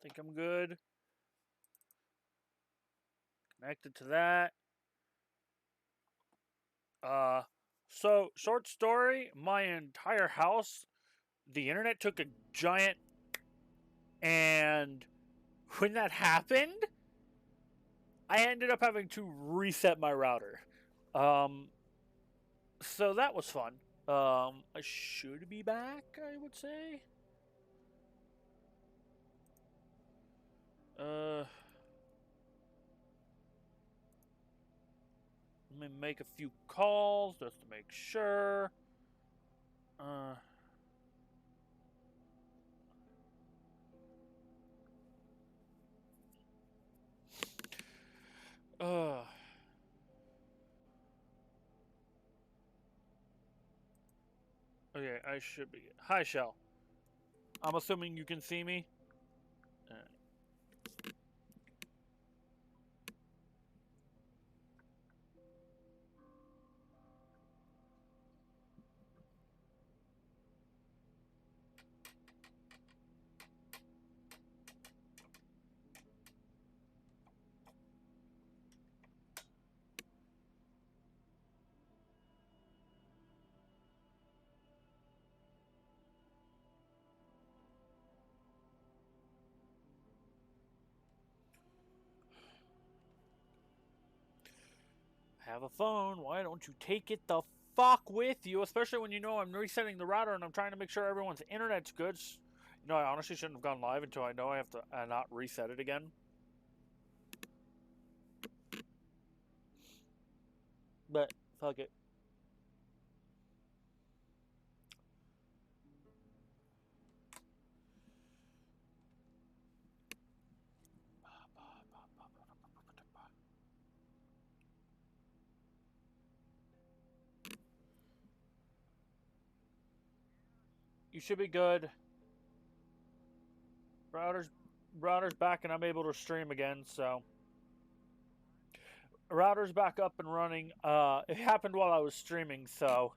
think I'm good. Connected to that. So short story, my entire house, the internet took a giant, and when that happened, I ended up having to reset my router. So that was fun. I should be back, I would say. Let me make a few calls just to make sure. Okay, I should be. Hi, Shell. I'm assuming you can see me. Alright. Have a phone. Why don't you take it the fuck with you? Especially when you know I'm resetting the router and I'm trying to make sure everyone's internet's good. You know, I honestly shouldn't have gone live until I know I have to not reset it again. But fuck it. You should be good. Router's back and I'm able to stream again, so router's back up and running. It happened while I was streaming, so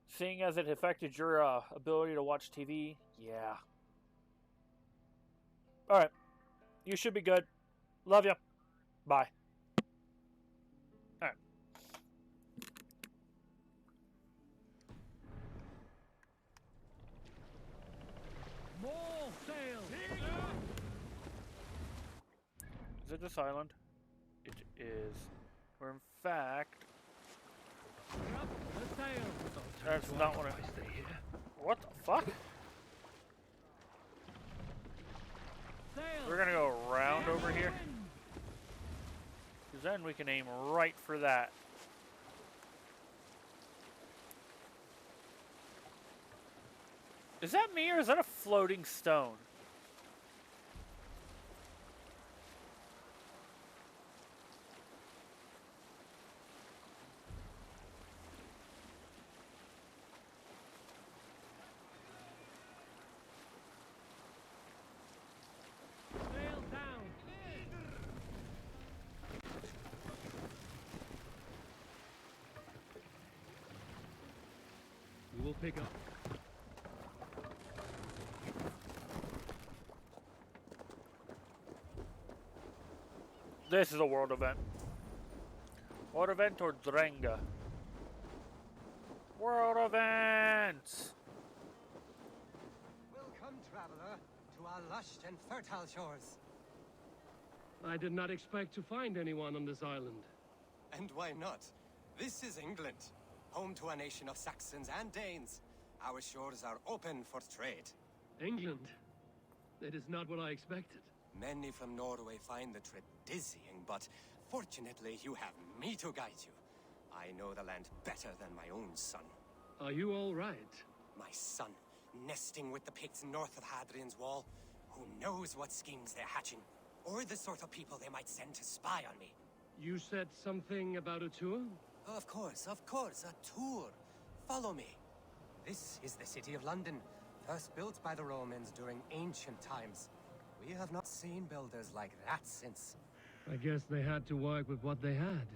seeing as it affected your ability to watch TV, yeah. All right, you should be good. Love you. Bye. All right. More sail. Is it this island? It is. We're in fact. Up the sail. That's not what I stay here. What the fuck? Sail. We're gonna go around over here. Because then we can aim right for that. Is that me or is that a floating stone? Sail down. We will pick up. This is a world event. World event or Drenga? World event! Welcome, traveler, to our lush and fertile shores. I did not expect to find anyone on this island. And why not? This is England, home to a nation of Saxons and Danes. Our shores are open for trade. England? That is not what I expected. Many from Norway find the trip dizzying, but fortunately you have me to guide you. I know the land better than my own son. Are you all right? My son, nesting with the Picts north of Hadrian's Wall. Who knows what schemes they're hatching? Or the sort of people they might send to spy on me. You said something about a tour? Of course, a tour. Follow me. This is the city of London, first built by the Romans during ancient times. We have not seen builders like that since. I guess they had to work with what they had.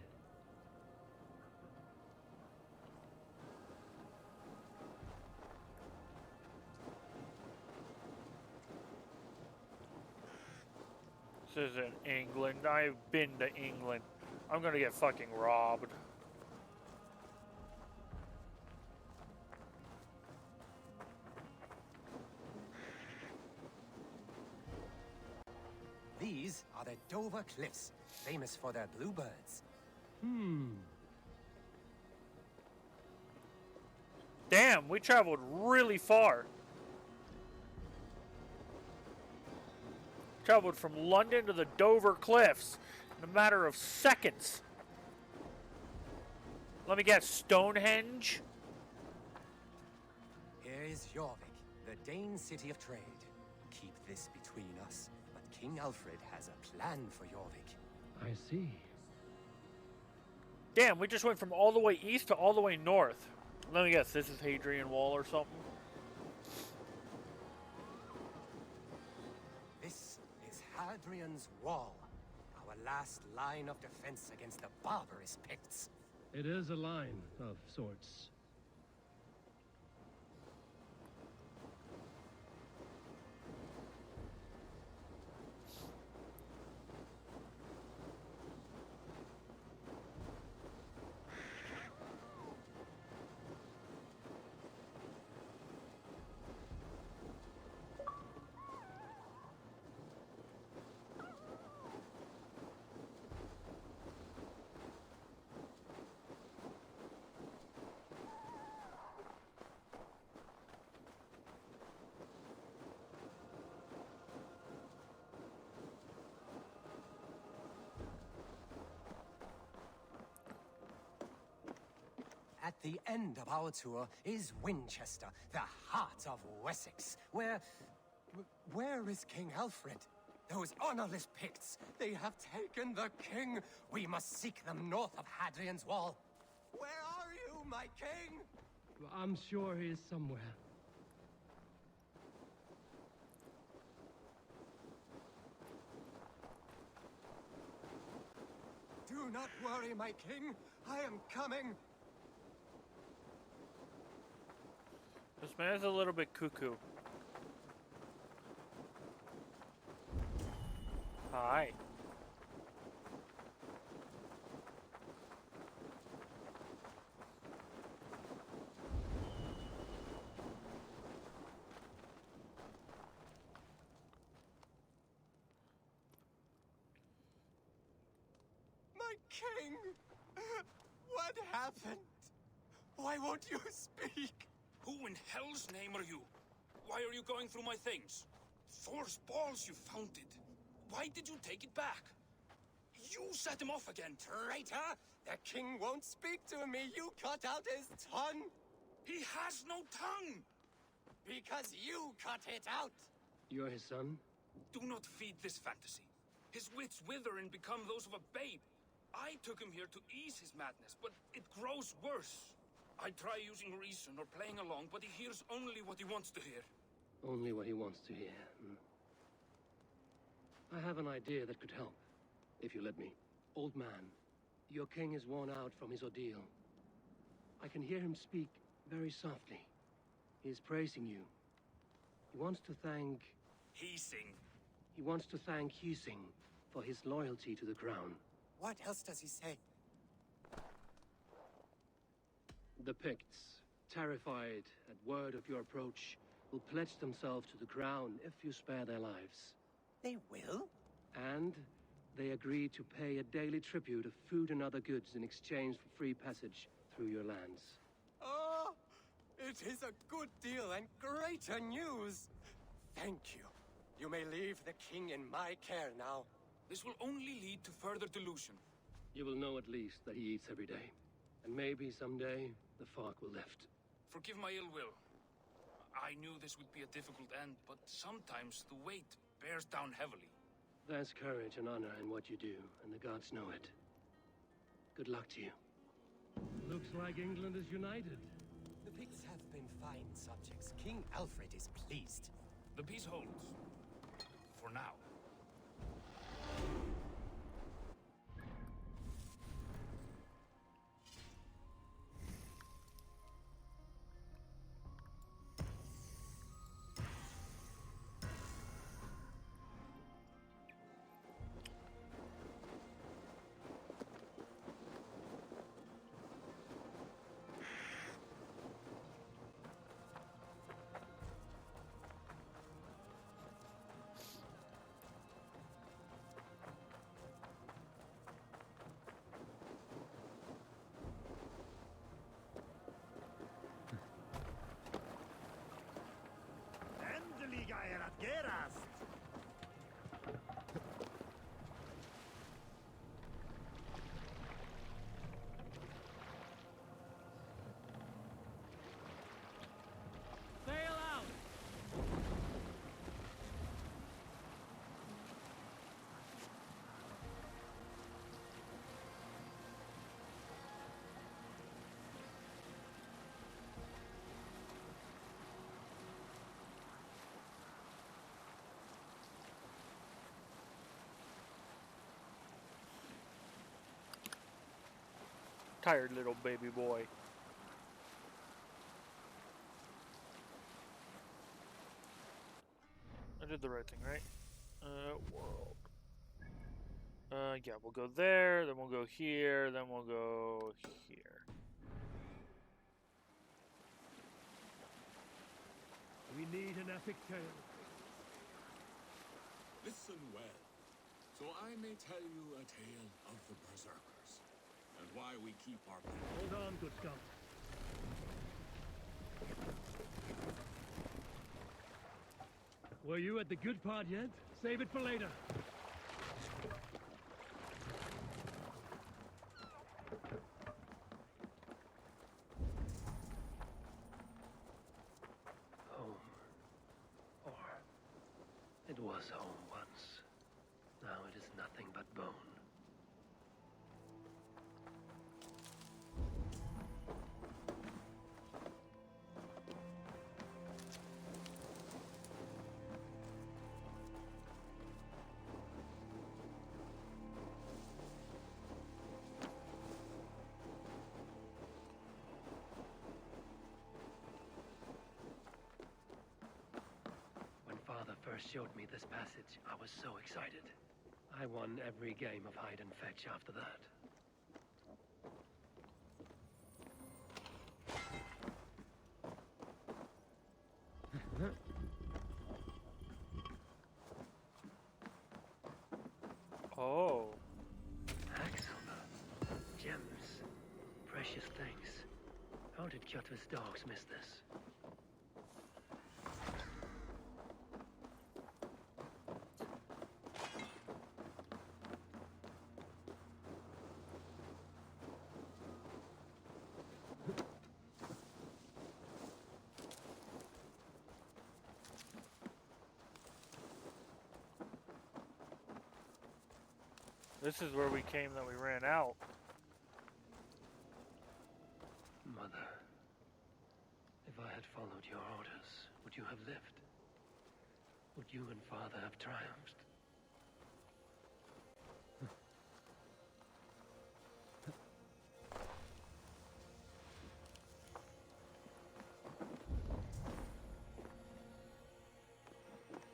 This isn't England. I've been to England. I'm gonna get fucking robbed. These are the Dover Cliffs, famous for their bluebirds. Damn, we traveled really far. Traveled from London to the Dover Cliffs in a matter of seconds. Let me guess, Stonehenge? Here is Jorvik, the Dane city of trade. Keep this between us, but King Alfred has a plan for Jorvik. I see. Damn, we just went from all the way east to all the way north. Let me guess, this is Hadrian Wall or something? This is Hadrian's Wall, our last line of defense against the barbarous Picts. It is a line of sorts. At the end of our tour is Winchester, the heart of Wessex, where is King Alfred? Those honorless Picts, they have taken the king. We must seek them north of Hadrian's Wall. Where are you, my king? I'm sure he is somewhere. Do not worry, my king. I am coming. This man's a little bit cuckoo. Hi. My king! What happened? Why won't you speak? Who in hell's name are you? Why are you going through my things? Thor's balls, you found it. Why did you take it back? You set him off again. Traitor! The king won't speak to me. You cut out his tongue. He has no tongue! Because you cut it out. You're his son? Do not feed this fantasy. His wits wither and become those of a babe. I took him here to ease his madness, but it grows worse. I try using reason or playing along, but he hears only what he wants to hear. Only what he wants to hear. I have an idea that could help, if you let me. Old man, your king is worn out from his ordeal. I can hear him speak very softly. He is praising you. He wants to thank... He wants to thank Hysing for his loyalty to the crown. What else does he say? The Picts, terrified at word of your approach, will pledge themselves to the crown if you spare their lives. They will? And they agree to pay a daily tribute of food and other goods in exchange for free passage through your lands. Oh, it is a good deal and greater news. Thank you. You may leave the king in my care now. This will only lead to further delusion. You will know at least that he eats every day. And maybe someday, the fog will lift. Forgive my ill will. I knew this would be a difficult end, but sometimes the weight bears down heavily. There's courage and honor in what you do, and the gods know it. Good luck to you. Looks like England is united. The Picts have been fine subjects. King Alfred is pleased. The peace holds. For now. tired little baby boy. I did the right thing, right? World. Yeah, we'll go there, then we'll go here, then we'll go here. We need an epic tale. Listen well, so I may tell you a tale of the Berserkers, and why we keep our battle. Hold on, good scout. Were you at the good part yet? Save it for later. Home. Or it was home once. Now it is nothing but bone. Father first showed me this passage, I was so excited. I won every game of hide and fetch after that. Oh. Hacksilver. Gems. Precious things. How did Kjotve's dogs miss this? This is where we came that we ran out. Mother, if I had followed your orders, would you have lived? Would you and Father have triumphed?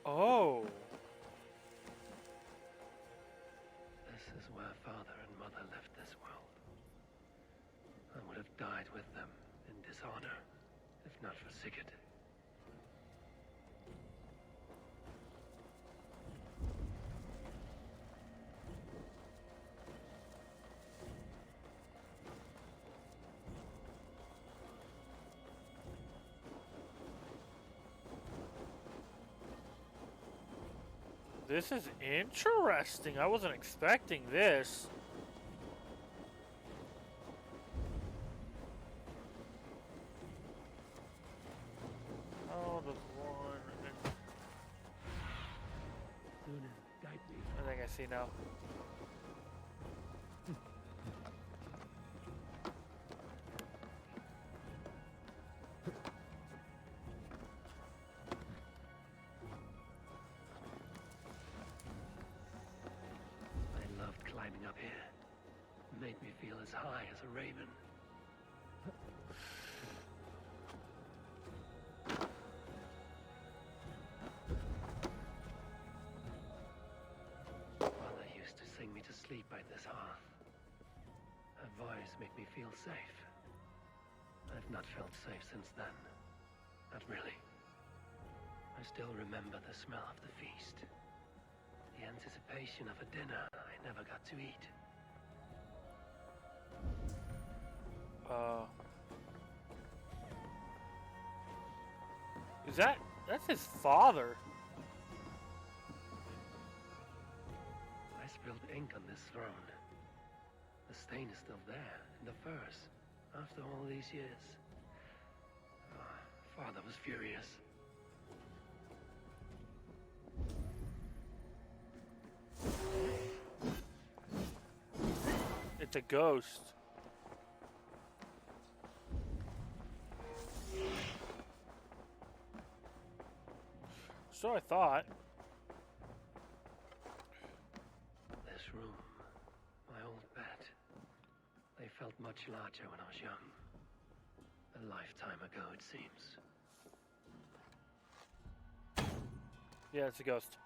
Oh. This is where Father and Mother left this world. I would have died with them in dishonor, if not for Sigurd. This is interesting. I wasn't expecting this. Oh, there's one. Lunan, guide me. I think I see now. I loved climbing up here. It made me feel as high as a raven. Mother used to sing me to sleep by this hearth. Her voice made me feel safe. I've not felt safe since then. Not really. I still remember the smell of the feast. The anticipation of a dinner I never got to eat. That's his father. I spilled ink on this throne. The stain is still there, in the furs, after all these years. Father was furious. It's a ghost. So I thought. This room, my old bed. They felt much larger when I was young. A lifetime ago, it seems. Yeah, it's a ghost.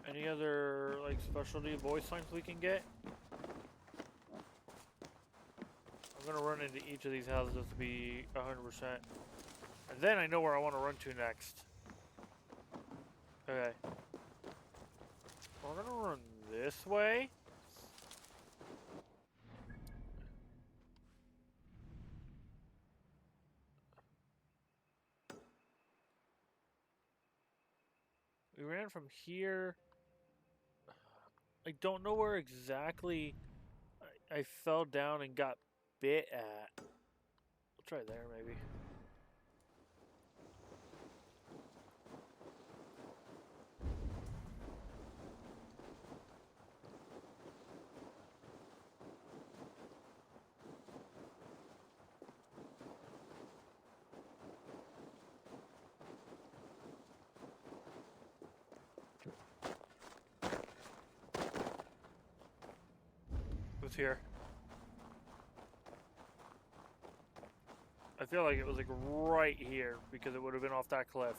Any other, like, specialty voice lines we can get? I'm gonna run into each of these houses to be 100%. And then I know where I want to run to next. Okay. We're gonna run this way. We ran from here. I don't know where exactly I fell down and got bit at. We'll try there, maybe. Who's here? I feel like it was like right here because it would have been off that cliff.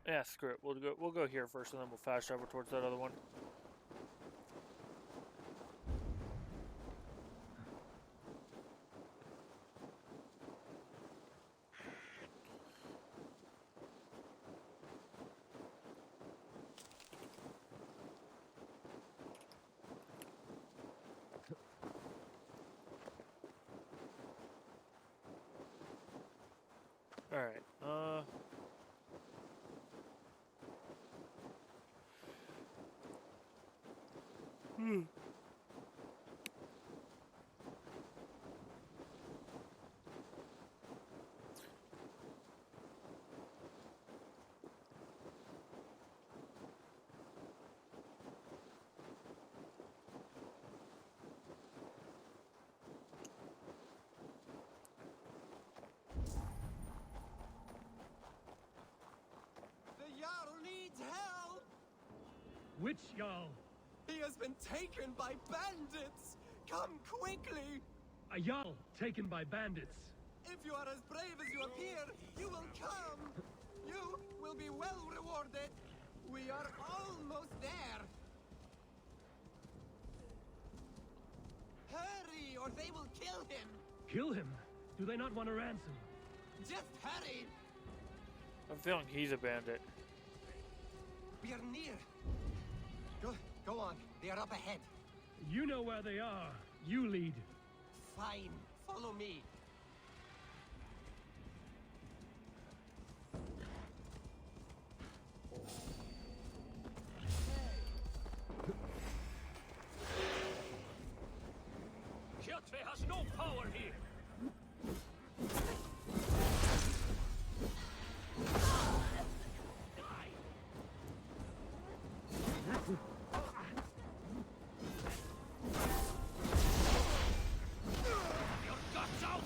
Yeah, screw it. We'll go here first and then we'll fast travel towards that other one. Alright, The Jarl needs help! Which Jarl? He has been taken by bandits! Come quickly! A Jarl taken by bandits. If you are as brave as you appear, you will come! You will be well rewarded! We are almost there! Hurry, or they will kill him! Kill him? Do they not want a ransom? Just hurry! I'm feeling he's a bandit. We are near! Go on, they are up ahead. You know where they are. You lead. Fine, follow me. Kjotve has no power here. Your guts out!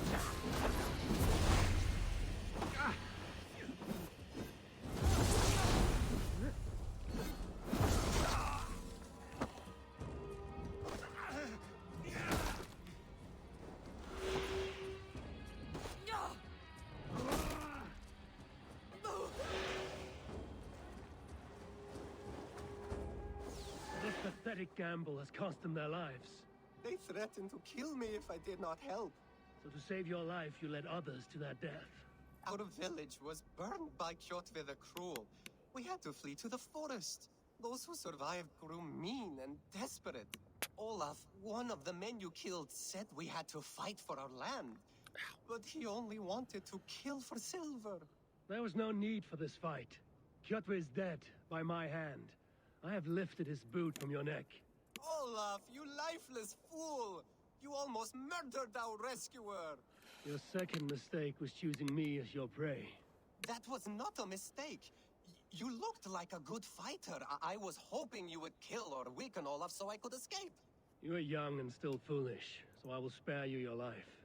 pathetic gamble has cost them their lives. They threatened to kill me if I did not help. So to save your life, you led others to their death. Our village was burned by Kjotve the Cruel. We had to flee to the forest. Those who survived grew mean and desperate. Olaf, one of the men you killed, said we had to fight for our land. But he only wanted to kill for silver. There was no need for this fight. Kjotve is dead, by my hand. I have lifted his boot from your neck. Olaf, you lifeless fool! You almost murdered our rescuer! Your second mistake was choosing me as your prey. That was not a mistake. You looked like a good fighter. I was hoping you would kill or weaken Olaf so I could escape. You are young and still foolish, so I will spare you your life.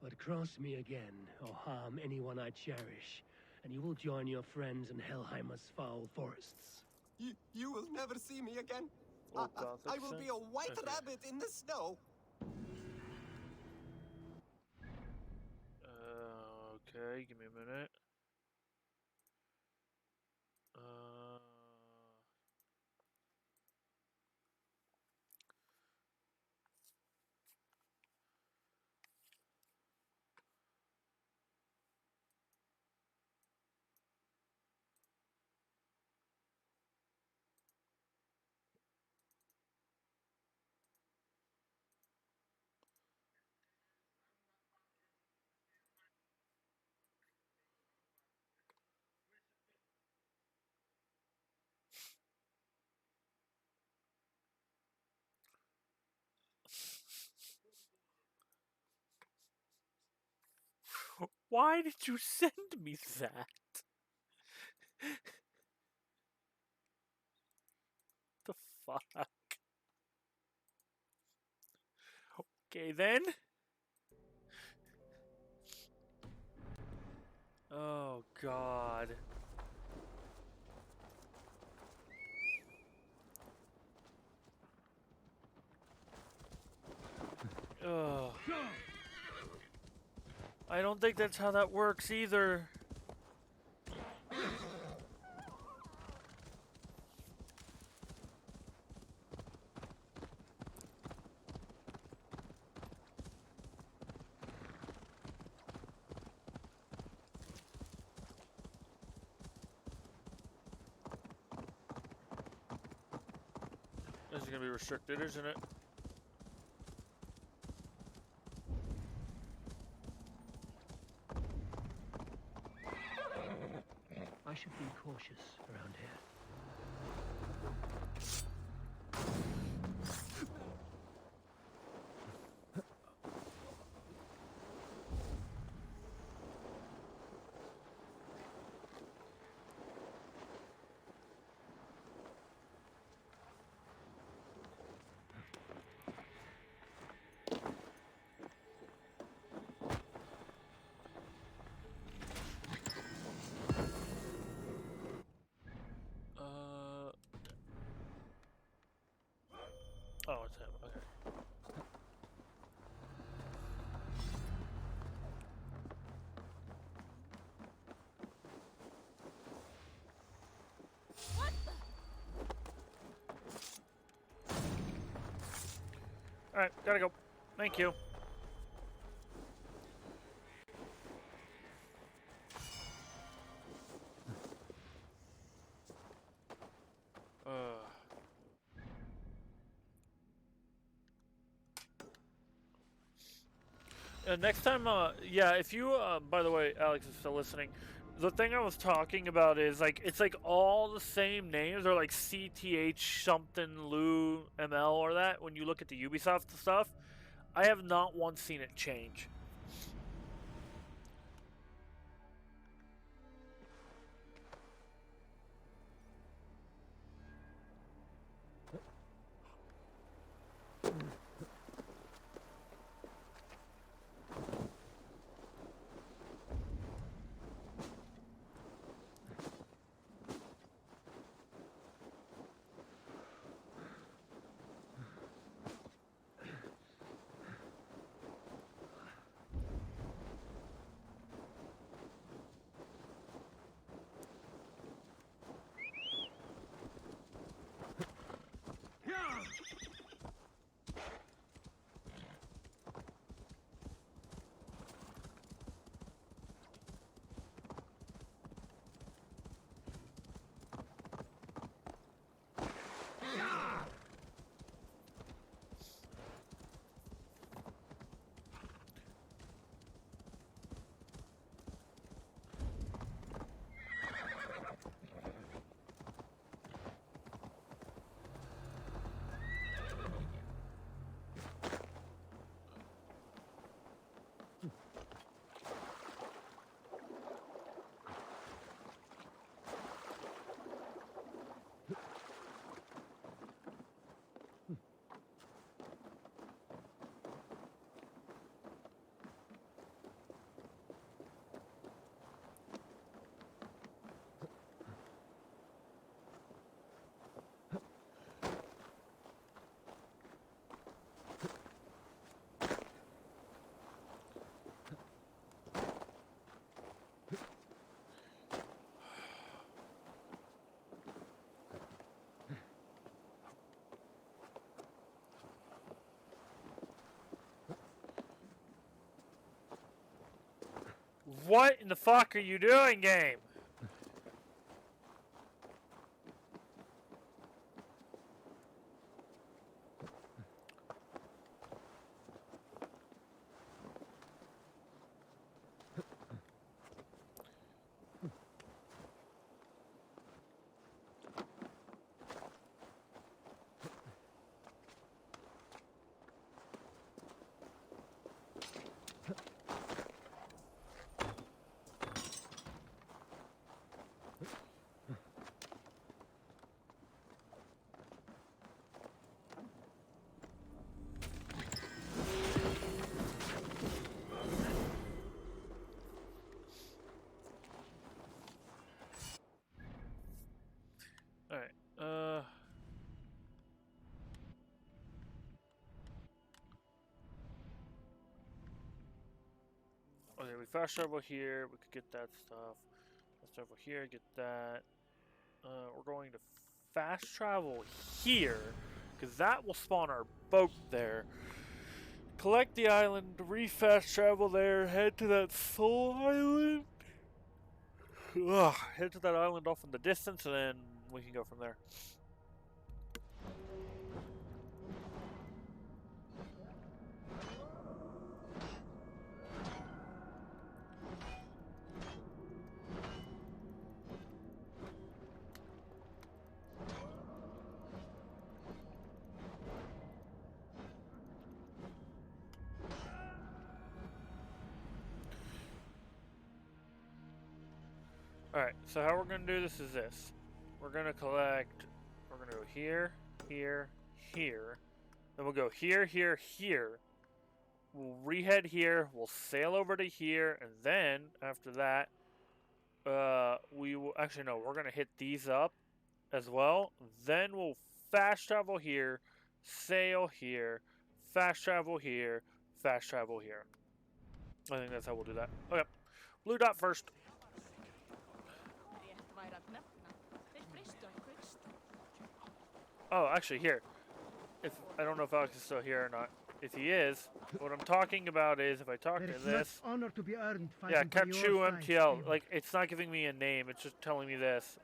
But cross me again, or harm anyone I cherish, and you will join your friends in Helheimer's foul forests. You will never see me again. Oh, I will be a white Okay. rabbit in the snow. Okay, give me a minute. Why did you send me that? The fuck? Okay then. Oh god. Ugh. I don't think that's how that works either. This is gonna be restricted, isn't it? I should be cautious around here. Oh, it's him. Okay. Alright, gotta go. Thank you. Next time, yeah, if you, by the way, Alex is still listening, the thing I was talking about is, like, it's like all the same names, or like CTH something Lu ML or that, when you look at the Ubisoft stuff. I have not once seen it change. What in the fuck are you doing, game? Alright, okay, we fast travel here, we could get that stuff. Fast travel here, get that. We're going to fast travel here, because that will spawn our boat there. Collect the island, re-fast travel there, head to that soul island. Ugh, head to that island off in the distance, and then we can go from there. Alright, so how we're going to do this is this. We're going to collect, we're going to go here, here, here. Then we'll go here, here, here. We'll rehead here, we'll sail over to here, and then, after that, we will, actually no, we're going to hit these up as well. Then we'll fast travel here, sail here, fast travel here, fast travel here. I think that's how we'll do that. Okay, blue dot first. Oh, actually, here. If I don't know if Alex is still here or not. If he is, what I'm talking about is if I talk to this. Honor to be earned Yeah, Capchu MTL. Like, it's not giving me a name. It's just telling me this.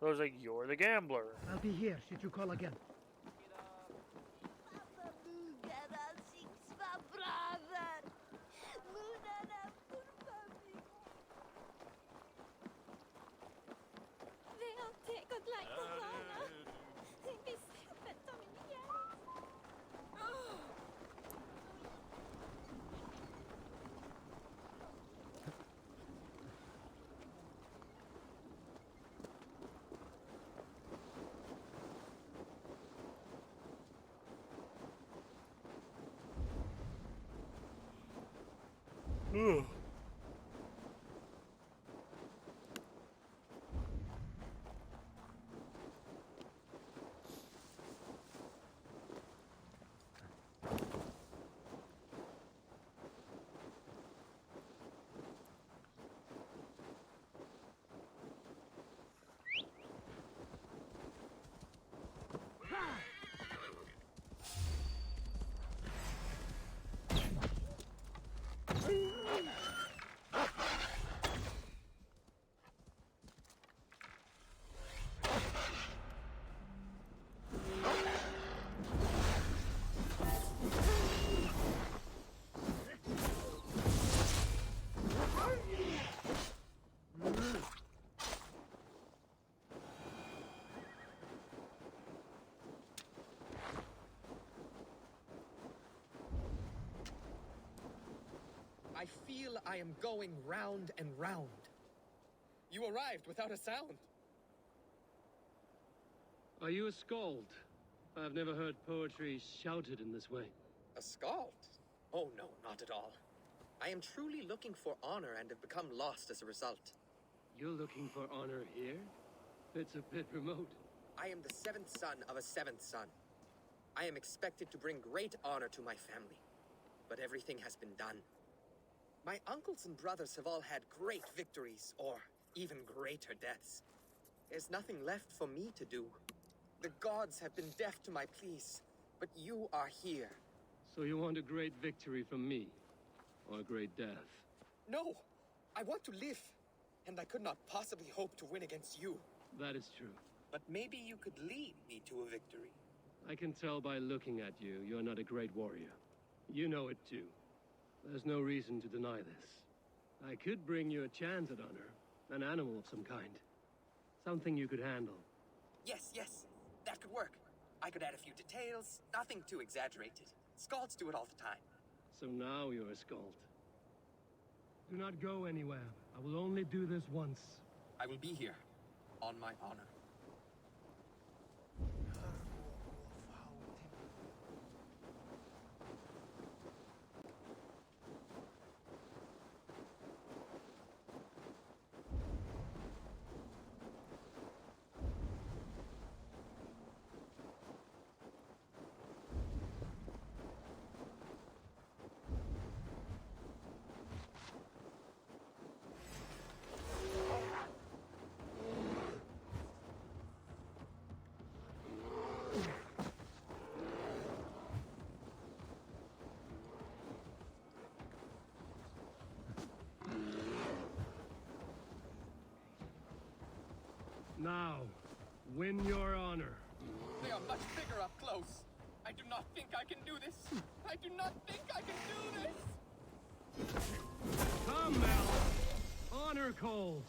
So it's like, you're the gambler. I'll be here should you call again. Ugh. I feel I am going round and round. You arrived without a sound. Are you a skald? I've never heard poetry shouted in this way. A skald? Oh no, not at all. I am truly looking for honor and have become lost as a result. You're looking for honor here? It's a bit remote. I am the seventh son of a seventh son. I am expected to bring great honor to my family. But everything has been done. My uncles and brothers have all had great victories, or even greater deaths. There's nothing left for me to do. The gods have been deaf to my pleas, but you are here. So you want a great victory from me? Or a great death? No! I want to live, and I could not possibly hope to win against you. That is true. But maybe you could lead me to a victory. I can tell by looking at you, you're not a great warrior. You know it too. There's no reason to deny this. I could bring you a chance at honor. An animal of some kind. Something you could handle. Yes, that could work. I could add a few details, nothing too exaggerated. Skalds do it all the time. So now you're a Skald. Do not go anywhere. I will only do this once. I will be here, on my honor. Now, win your honor. They are much bigger up close. I do not think I can do this. I do not think I can do this. Come, Mel. Honor calls.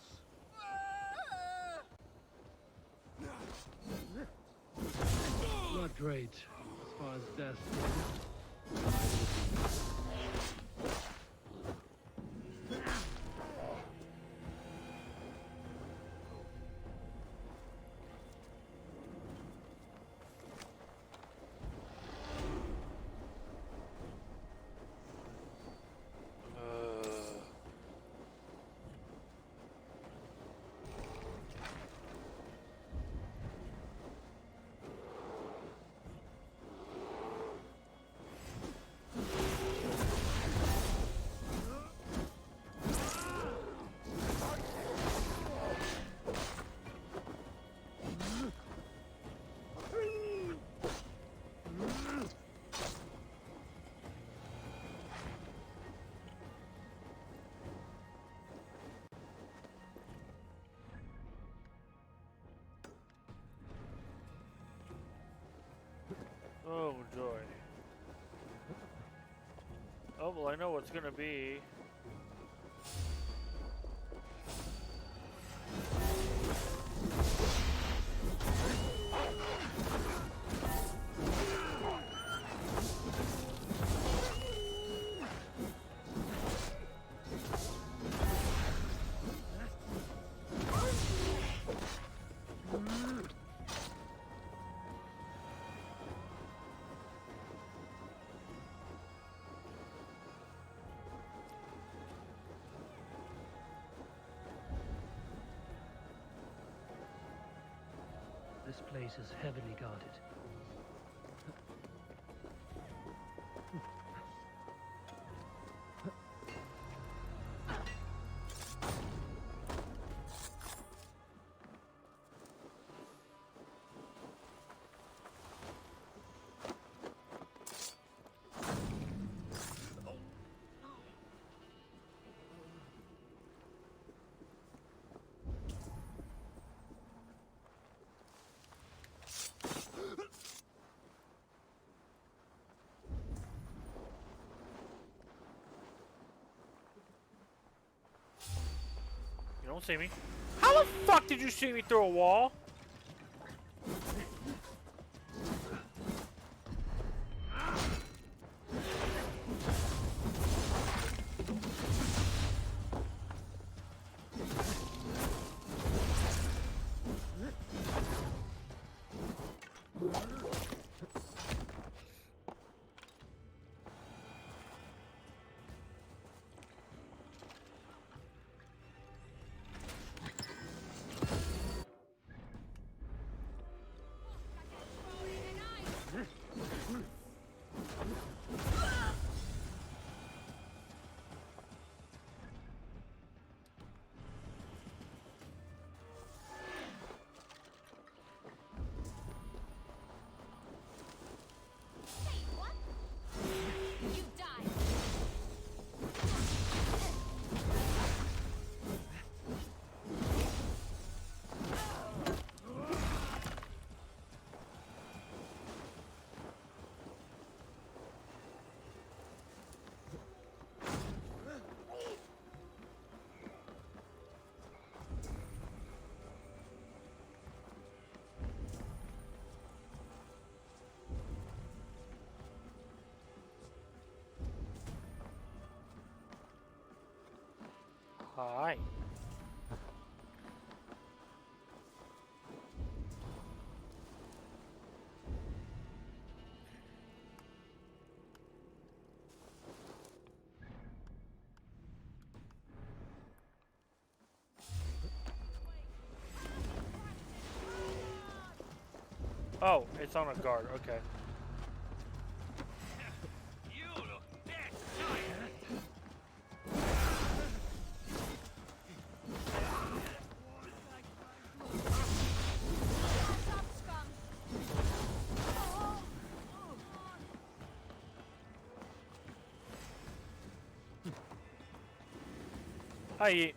Not great, as far as death. Oh joy. Oh well, I know what's gonna be. This place is heavily guarded. You don't see me. How the fuck did you see me through a wall? Hi. Oh, it's on a guard. Okay. Hi.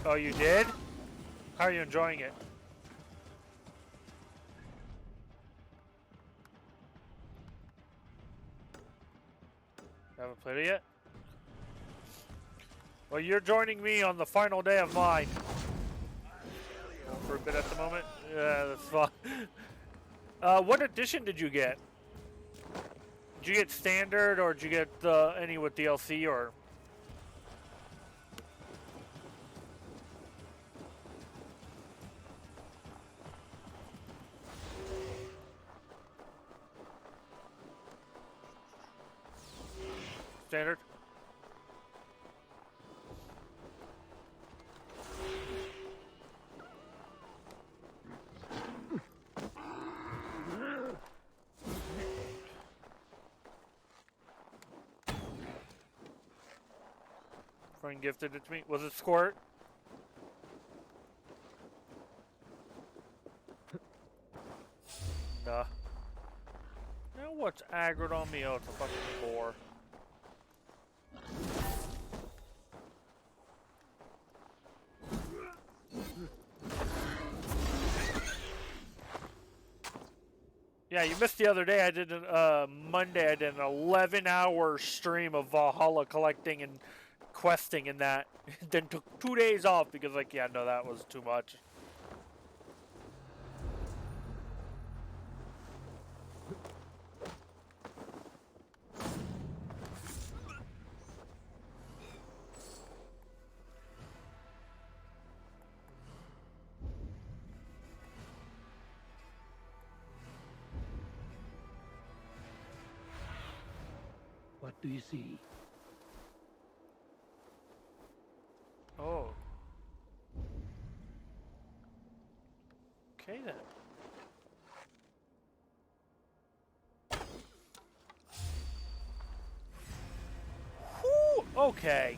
Oh, you did? How are you enjoying it? Haven't played it yet? Well, you're joining me on the final day of mine. For a bit at the moment. Yeah, that's fine. What edition did you get? Did you get standard, or did you get any with DLC, or? Standard? Friend gifted it to me. Was it Squirt? Nah. Now what's aggroed on me? Oh, it's a fucking boar. Yeah, you missed the other day. I did Monday. I did an 11-hour stream of Valhalla collecting and questing and that. Then took 2 days off because, like, yeah, no, that was too much. What do you see? Oh. Okay then. Whew, okay.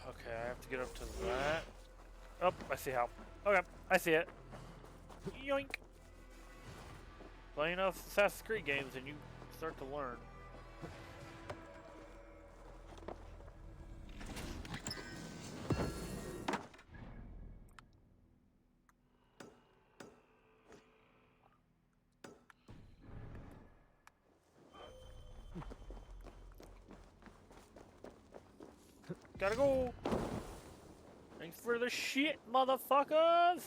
Okay, I have to get up to that. Oh, I see how. Okay, I see it. Yoink. Play enough Assassin's Creed games and you start to learn. Gotta go. Thanks for the shit, motherfuckers.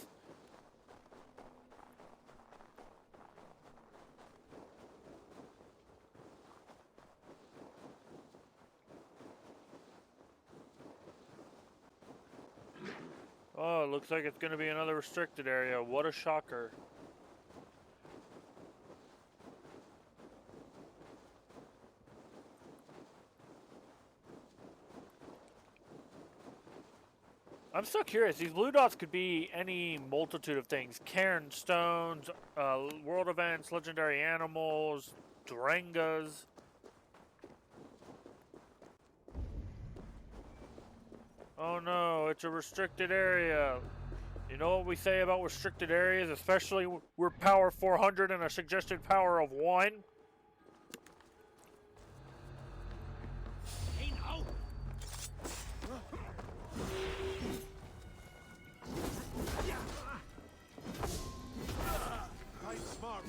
Oh, it looks like it's gonna be another restricted area. What a shocker. I'm still curious. These blue dots could be any multitude of things. Cairn stones, world events, legendary animals, Durangas. Oh no, it's a restricted area. You know what we say about restricted areas, especially we're power 400 and a suggested power of 1? Hey now! Nice smart.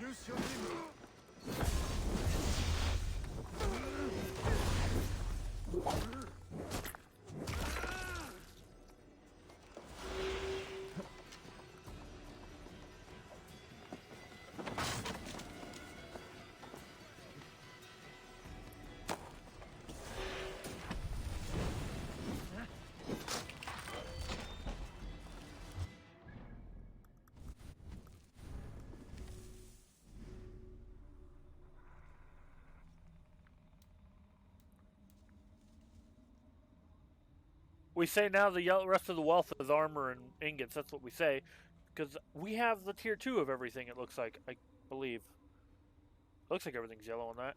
Use your We say now the rest of the wealth is armor and ingots. That's what we say. Because we have the tier 2 of everything, it looks like. I believe. Looks like everything's yellow on that.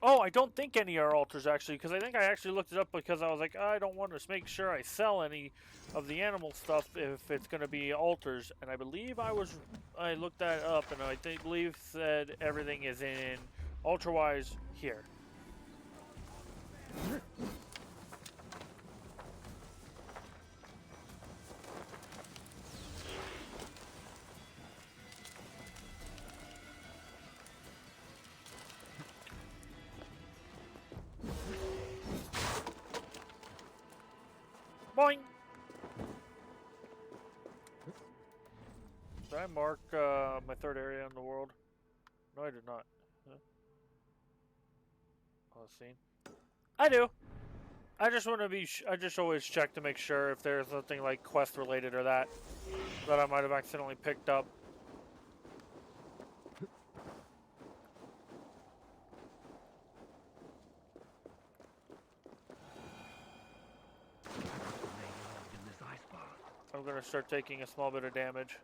Oh, I don't think any are altars actually, because I think I actually looked it up because I was like, I don't want to make sure I sell any of the animal stuff if it's going to be altars. And I believe I looked that up, and I believe said everything is in ultra-wise here. Boing! Did I mark my third area in the world? No, I did not. Huh? Let's see. I do. I just want to be. I just always check to make sure if there's something like quest related or that I might have accidentally picked up. I'm gonna start taking a small bit of damage.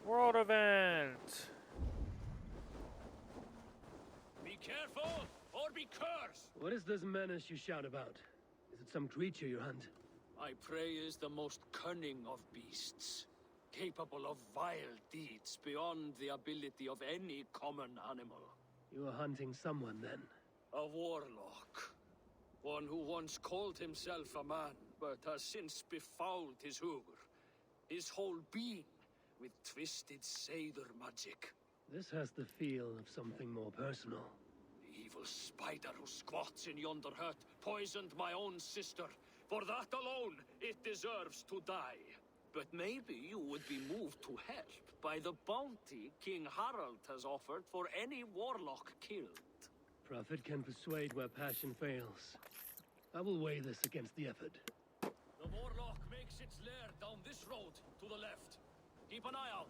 World event! Be careful, or be cursed! What is this menace you shout about? Is it some creature you hunt? My prey is the most cunning of beasts, capable of vile deeds beyond the ability of any common animal. You are hunting someone, then? A warlock. One who once called himself a man, but has since befouled his hugr, his whole being, with twisted Seidr magic. This has the feel of something more personal. The evil spider who squats in yonder hut poisoned my own sister. For that alone, it deserves to die. But maybe you would be moved to help by the bounty King Harald has offered for any warlock killed. Prophet can persuade where passion fails. I will weigh this against the effort. The warlock makes its lair down this road to the left. Keep an eye out.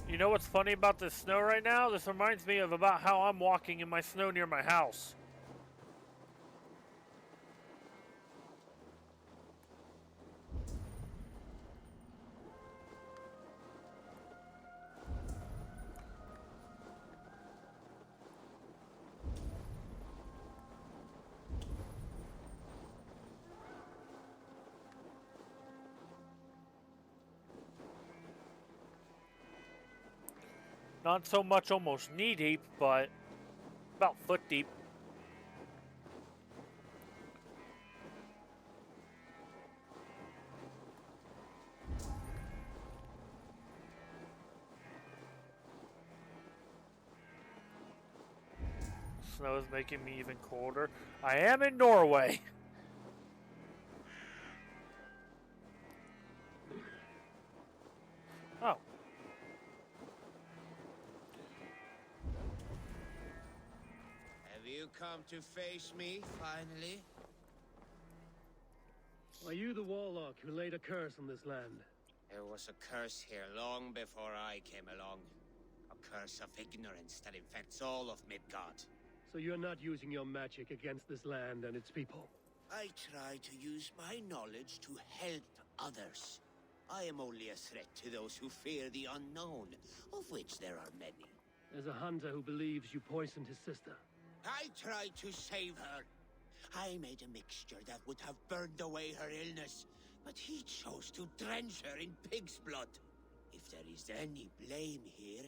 You know what's funny about this snow right now? This reminds me of about how I'm walking in my snow near my house. Not so much almost knee deep, but about foot deep. Snow is making me even colder. I am in Norway. Oh. Have you come to face me, finally? Are you the warlock who laid a curse on this land? There was a curse here long before I came along. A curse of ignorance that infects all of Midgard. So you're not using your magic against this land and its people? I try to use my knowledge to help others. I am only a threat to those who fear the unknown, of which there are many. There's a hunter who believes you poisoned his sister. I tried to save her. I made a mixture that would have burned away her illness, but he chose to drench her in pig's blood. If there is any blame here,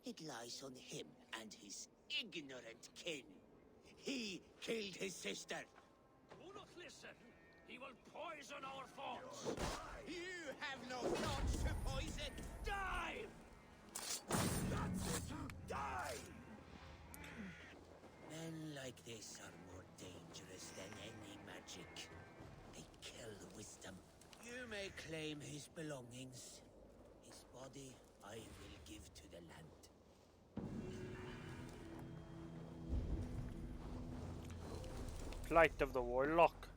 it lies on him and his ignorant kin. He killed his sister. Do not listen. He will poison our thoughts. You have no thoughts to poison. Die! That's it. Die! Men like this are more dangerous than any magic. They kill wisdom. You may claim his belongings. His body I will give to the land. Plight of the warlock.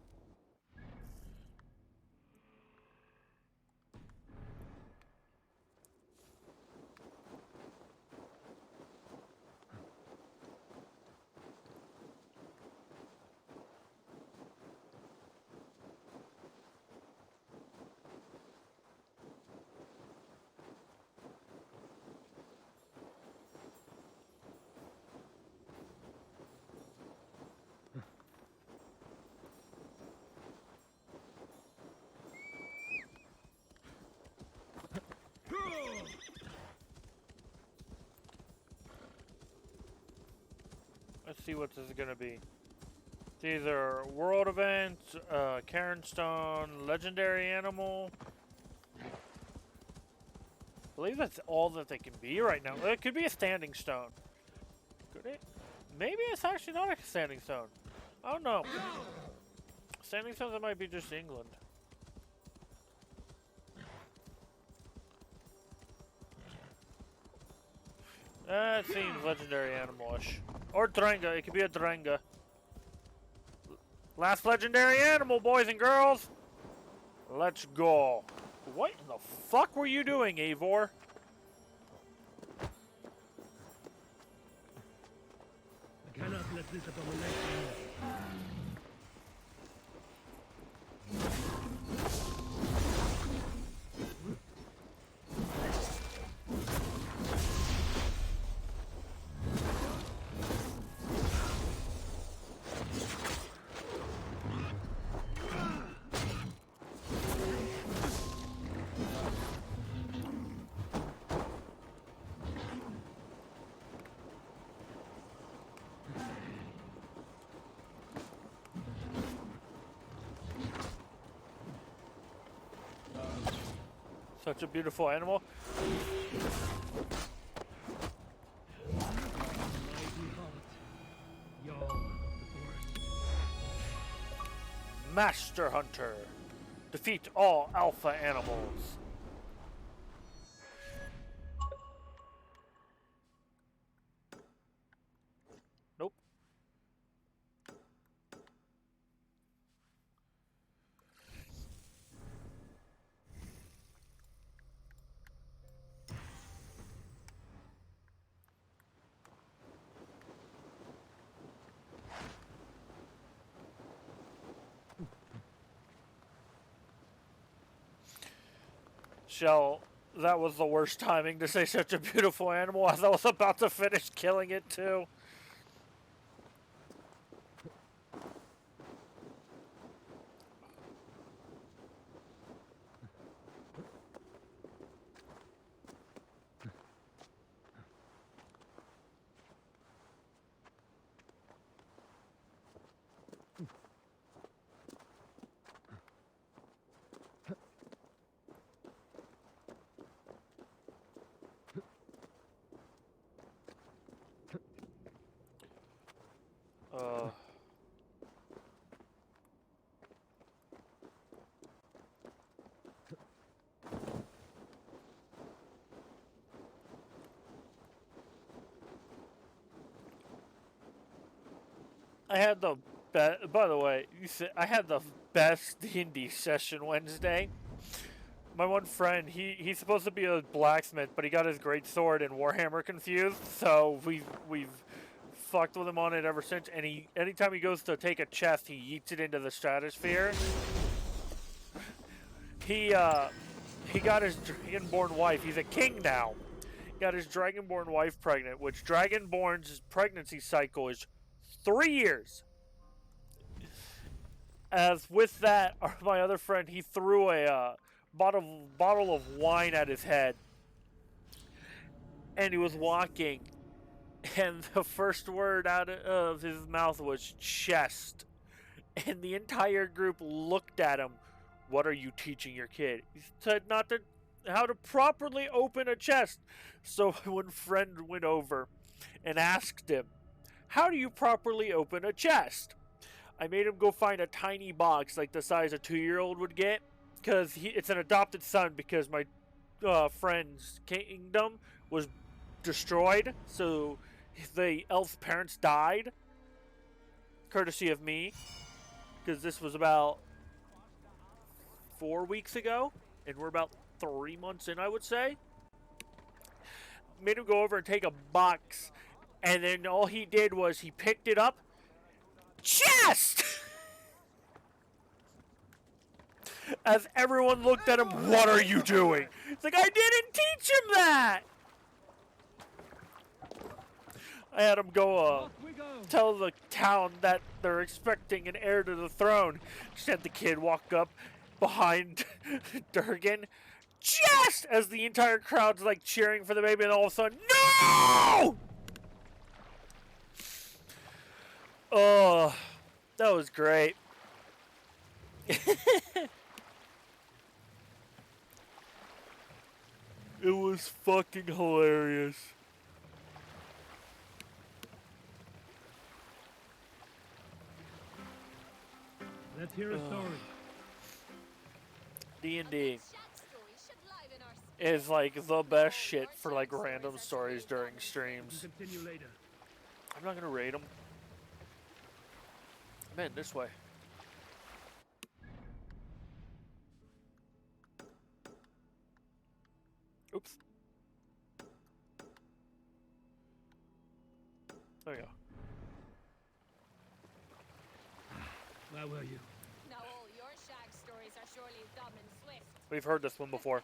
Let's see what this is gonna be. It's either world event, Cairn Stone, legendary animal. I believe that's all that they can be right now. It could be a standing stone. Could it? Maybe it's actually not a standing stone. I don't know. Standing stones, it might be just England. That seems legendary animal-ish. Or Drenga. It could be a Drenga. Last legendary animal, boys and girls. Let's go. What in the fuck were you doing, Eivor? I cannot let this abomination live. Such a beautiful animal. Master Hunter. Defeat all alpha animals. Nope. Shell, that was the worst timing to say such a beautiful animal as I was about to finish killing it too. I had the by the way, I had the best D&D session Wednesday. My one friend, he's supposed to be a blacksmith, but he got his great sword and Warhammer confused, so we've fucked with him on it ever since. And anytime he goes to take a chest, he yeets it into the stratosphere. He got his dragonborn wife. He's a king now. Got his dragonborn wife pregnant, which dragonborn's pregnancy cycle is 3 years. As with that, my other friend, he threw a bottle of wine at his head, and he was walking, and the first word out of his mouth was chest, and the entire group looked at him. What are you teaching your kid? He said how to properly open a chest. So one friend went over and asked him, how do you properly open a chest? I made him go find a tiny box like the size a 2-year-old would get, because it's an adopted son, because my friend's kingdom was destroyed, so the elf's parents died, courtesy of me, because this was about 4 weeks ago, and we're about 3 months in, I would say. Made him go over and take a box, and then all he did was he picked it up. Chest! As everyone looked at him, what are you doing? It's like, I didn't teach him that! I had him go tell the town that they're expecting an heir to the throne. Just had the kid walk up behind Durgan, just as the entire crowd's like cheering for the baby, and all of a sudden, no! Oh, that was great. It was fucking hilarious. Let's hear a story. D&D is like the best shit for like random stories during streams. Continue later. I'm not gonna rate them. Man, this way. Oops. There we go. Where were you? Now all your shag stories are surely dumb and swift. We've heard this one before.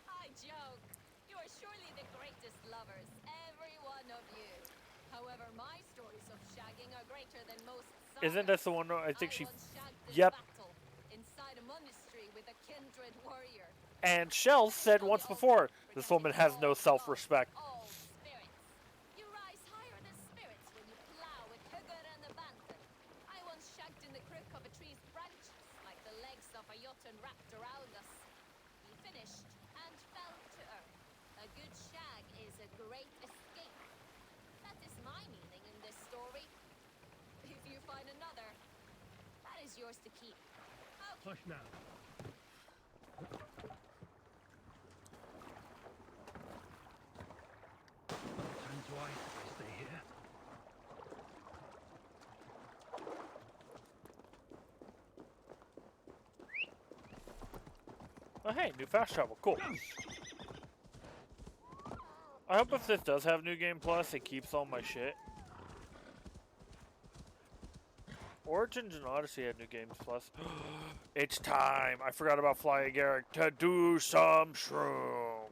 I joke. You are surely the greatest lovers, every one of you. However, my stories of shagging are greater than most. Isn't this the one I think she... once shagged in Yep. battle inside a monastery with a kindred warrior. And Shell said once before, this woman has no self-respect. All spirits. You rise higher than spirits when you plow with vigor and abandon. I once shagged in the crook of a tree's branches, like the legs of a jotun wrapped around us. He finished and fell to earth. A good shag is a great escape. That is my meaning in this story. If you find another, that is yours to keep. Okay. Hush now. Time's wise if I stay here. Oh hey, new fast travel, cool. I hope if this does have New Game Plus, it keeps all my shit. Origins and Odyssey had New Games Plus. It's time! I forgot about Flying Garrick to do some shrooms.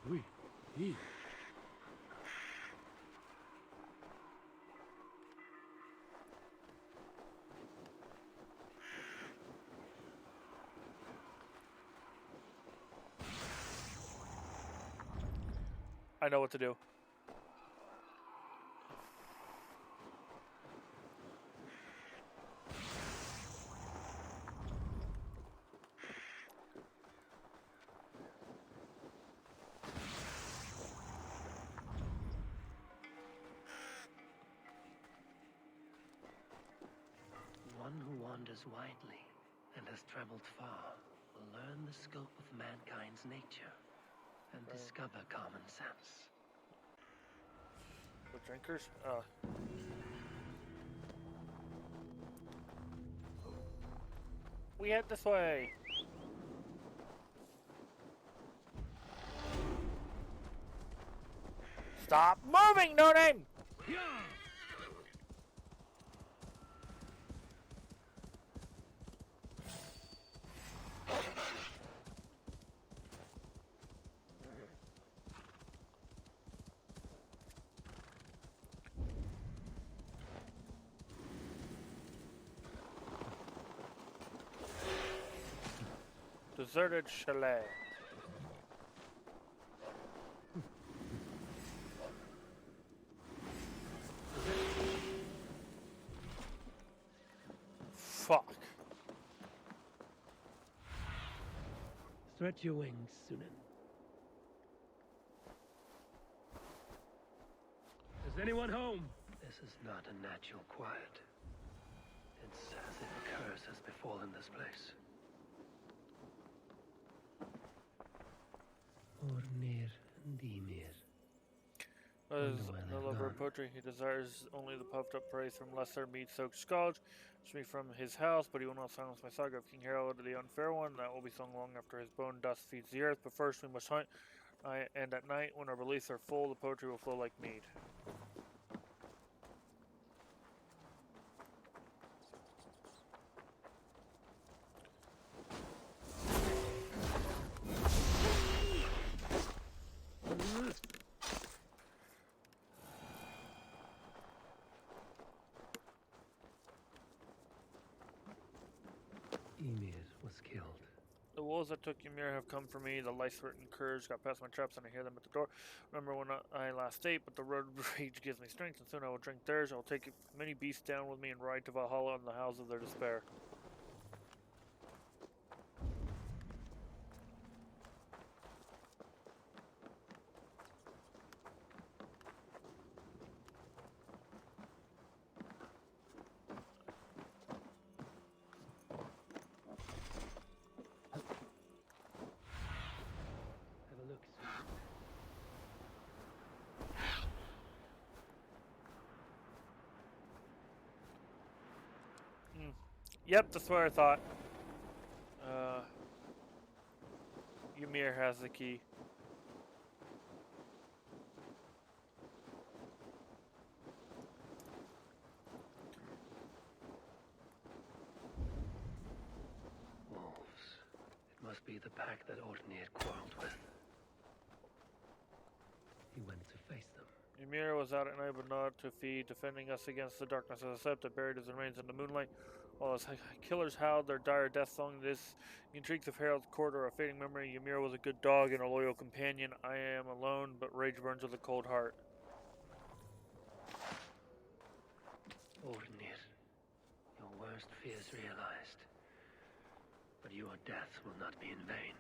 Oui. Oui. I know what to do. One who wanders widely and has traveled far will learn the scope of mankind's nature and discover common sense. The drinkers? We head this way. Stop moving, No Name! Deserted chalet. Fuck. Stretch your wings, Sunan. Is anyone home? This is not a natural quiet. It's as if a curse has befallen this place. Ornir and Ymir. As no lover of poetry, he desires only the puffed up praise from lesser mead-soaked scholars. It's me from his house, but he will not silence my saga of King Harold, the unfair one. That will be sung long after his bone dust feeds the earth. But first we must hunt, and at night, when our beliefs are full, the poetry will flow like mead. Ymir was killed. The wolves that took Ymir have come for me. The lice-written curs got past my traps, and I hear them at the door. Remember when I last ate, but the road rage gives me strength, and soon I will drink theirs. I will take many beasts down with me and ride to Valhalla in the house of their despair. Have a look. Yep, that's what I thought. Ymir has the key. Wolves. It must be the pack that Ornir quarreled with. He went to face them. Ymir was out at night but not to feed, defending us against the darkness of the Sept, buried his remains in the moonlight. While his killers howled their dire death song, this intrigues of Harold's court are a fading memory. Ymir was a good dog and a loyal companion. I am alone, but rage burns with a cold heart. Ornir, your worst fears realized. But your death will not be in vain.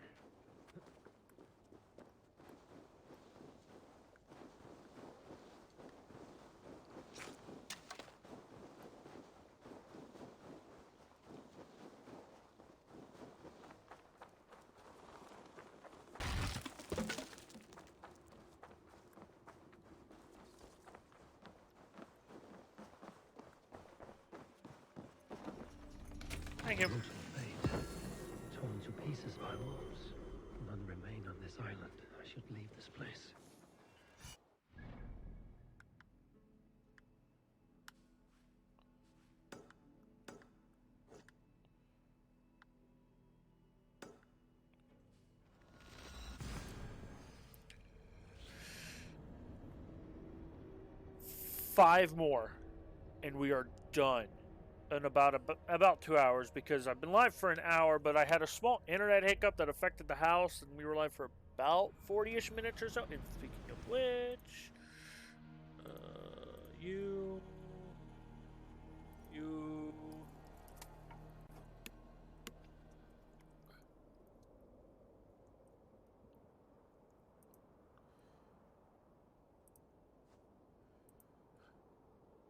Thank you. Brutal fate. Torn to pieces by wolves. None remain on this island. I should leave this place. Five more, and we are done. In about 2 hours, because I've been live for an hour, but I had a small internet hiccup that affected the house, and we were live for about 40-ish minutes or so. And speaking of which, you.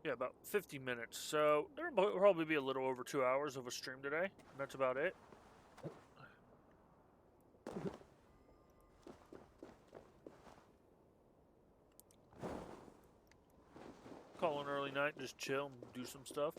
Yeah, about 50 minutes. So there'll probably be a little over 2 hours of a stream today. That's about it. Call an early night, just chill and do some stuff.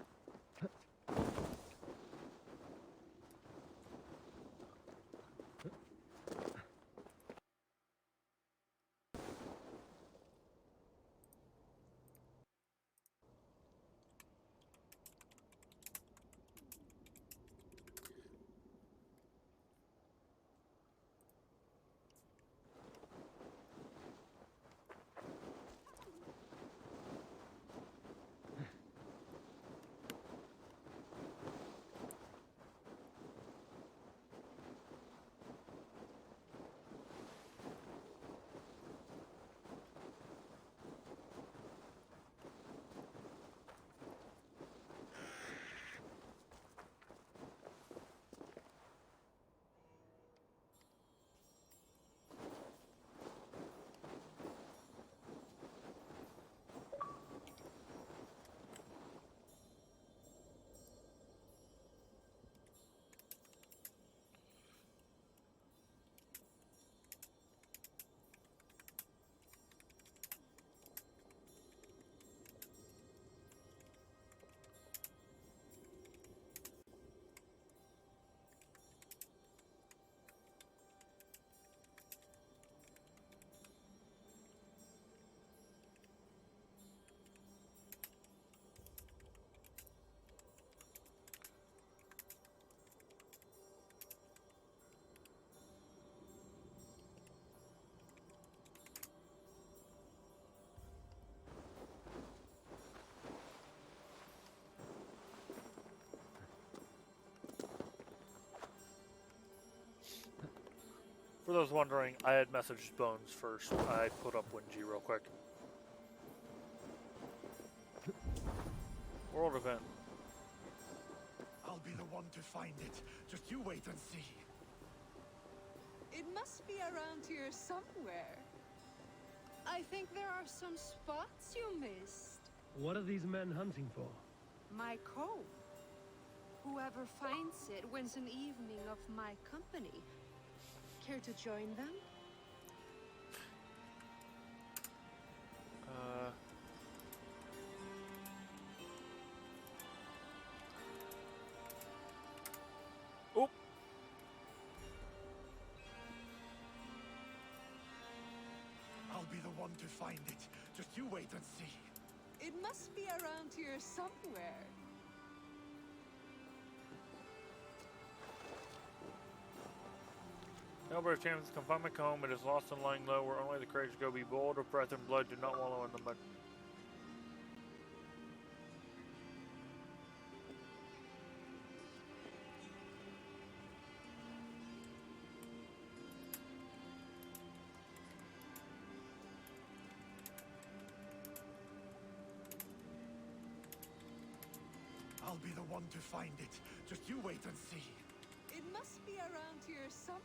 For those wondering, I had messaged Bones first. I put up Wingy real quick. World event. I'll be the one to find it. Just you wait and see. It must be around here somewhere. I think there are some spots you missed. What are these men hunting for? My comb. Whoever finds it wins an evening of my company. Care to join them? Oop. I'll be the one to find it. Just you wait and see. It must be around here somewhere. Albert James can find my comb. It is lost and lying low where only the courage go. Be bold of breath and blood. Do not wallow in the mud. I'll be the one to find it. Just you wait and see. It must be around here somewhere.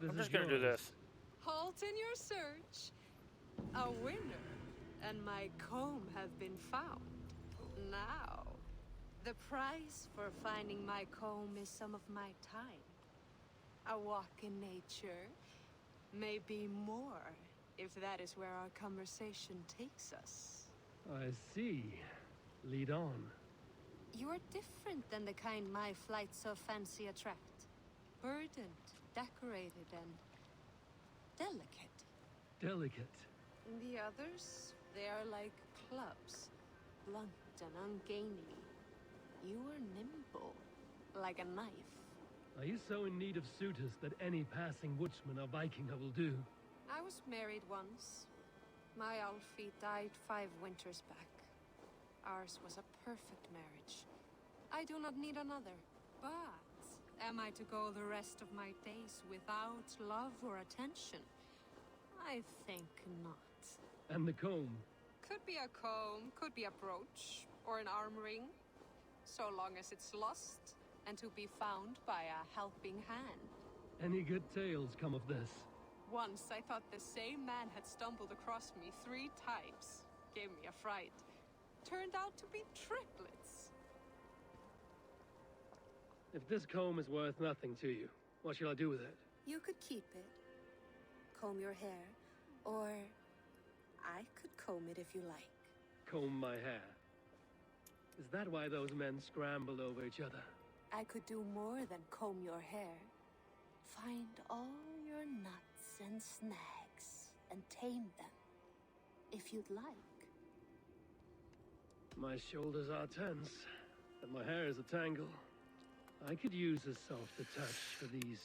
I'm just gonna do this. Halt in your search. A winner and my comb have been found. Now, the price for finding my comb is some of my time. A walk in nature, maybe more, if that is where our conversation takes us. I see. Lead on. You're different than the kind my flights of fancy attract. Burdened, decorated, and delicate. Delicate. The others, they are like clubs, blunt and ungainly. You are nimble, like a knife. Are you so in need of suitors that any passing woodsman or Vikinger will do? I was married once. My Alfie died 5 winters back. Ours was a perfect marriage. I do not need another. But am I to go the rest of my days without love or attention? I think not. And the comb? Could be a comb, could be a brooch, or an arm ring. So long as it's lost, and to be found by a helping hand. Any good tales come of this? Once I thought the same man had stumbled across me 3 times. Gave me a fright. Turned out to be triplets. If this comb is worth nothing to you, what shall I do with it? You could keep it. Comb your hair. Or I could comb it if you like. Comb my hair. Is that why those men scrambled over each other? I could do more than comb your hair. Find all your nuts and snags and tame them, if you'd like. My shoulders are tense, and my hair is a tangle. I could use a softer touch for these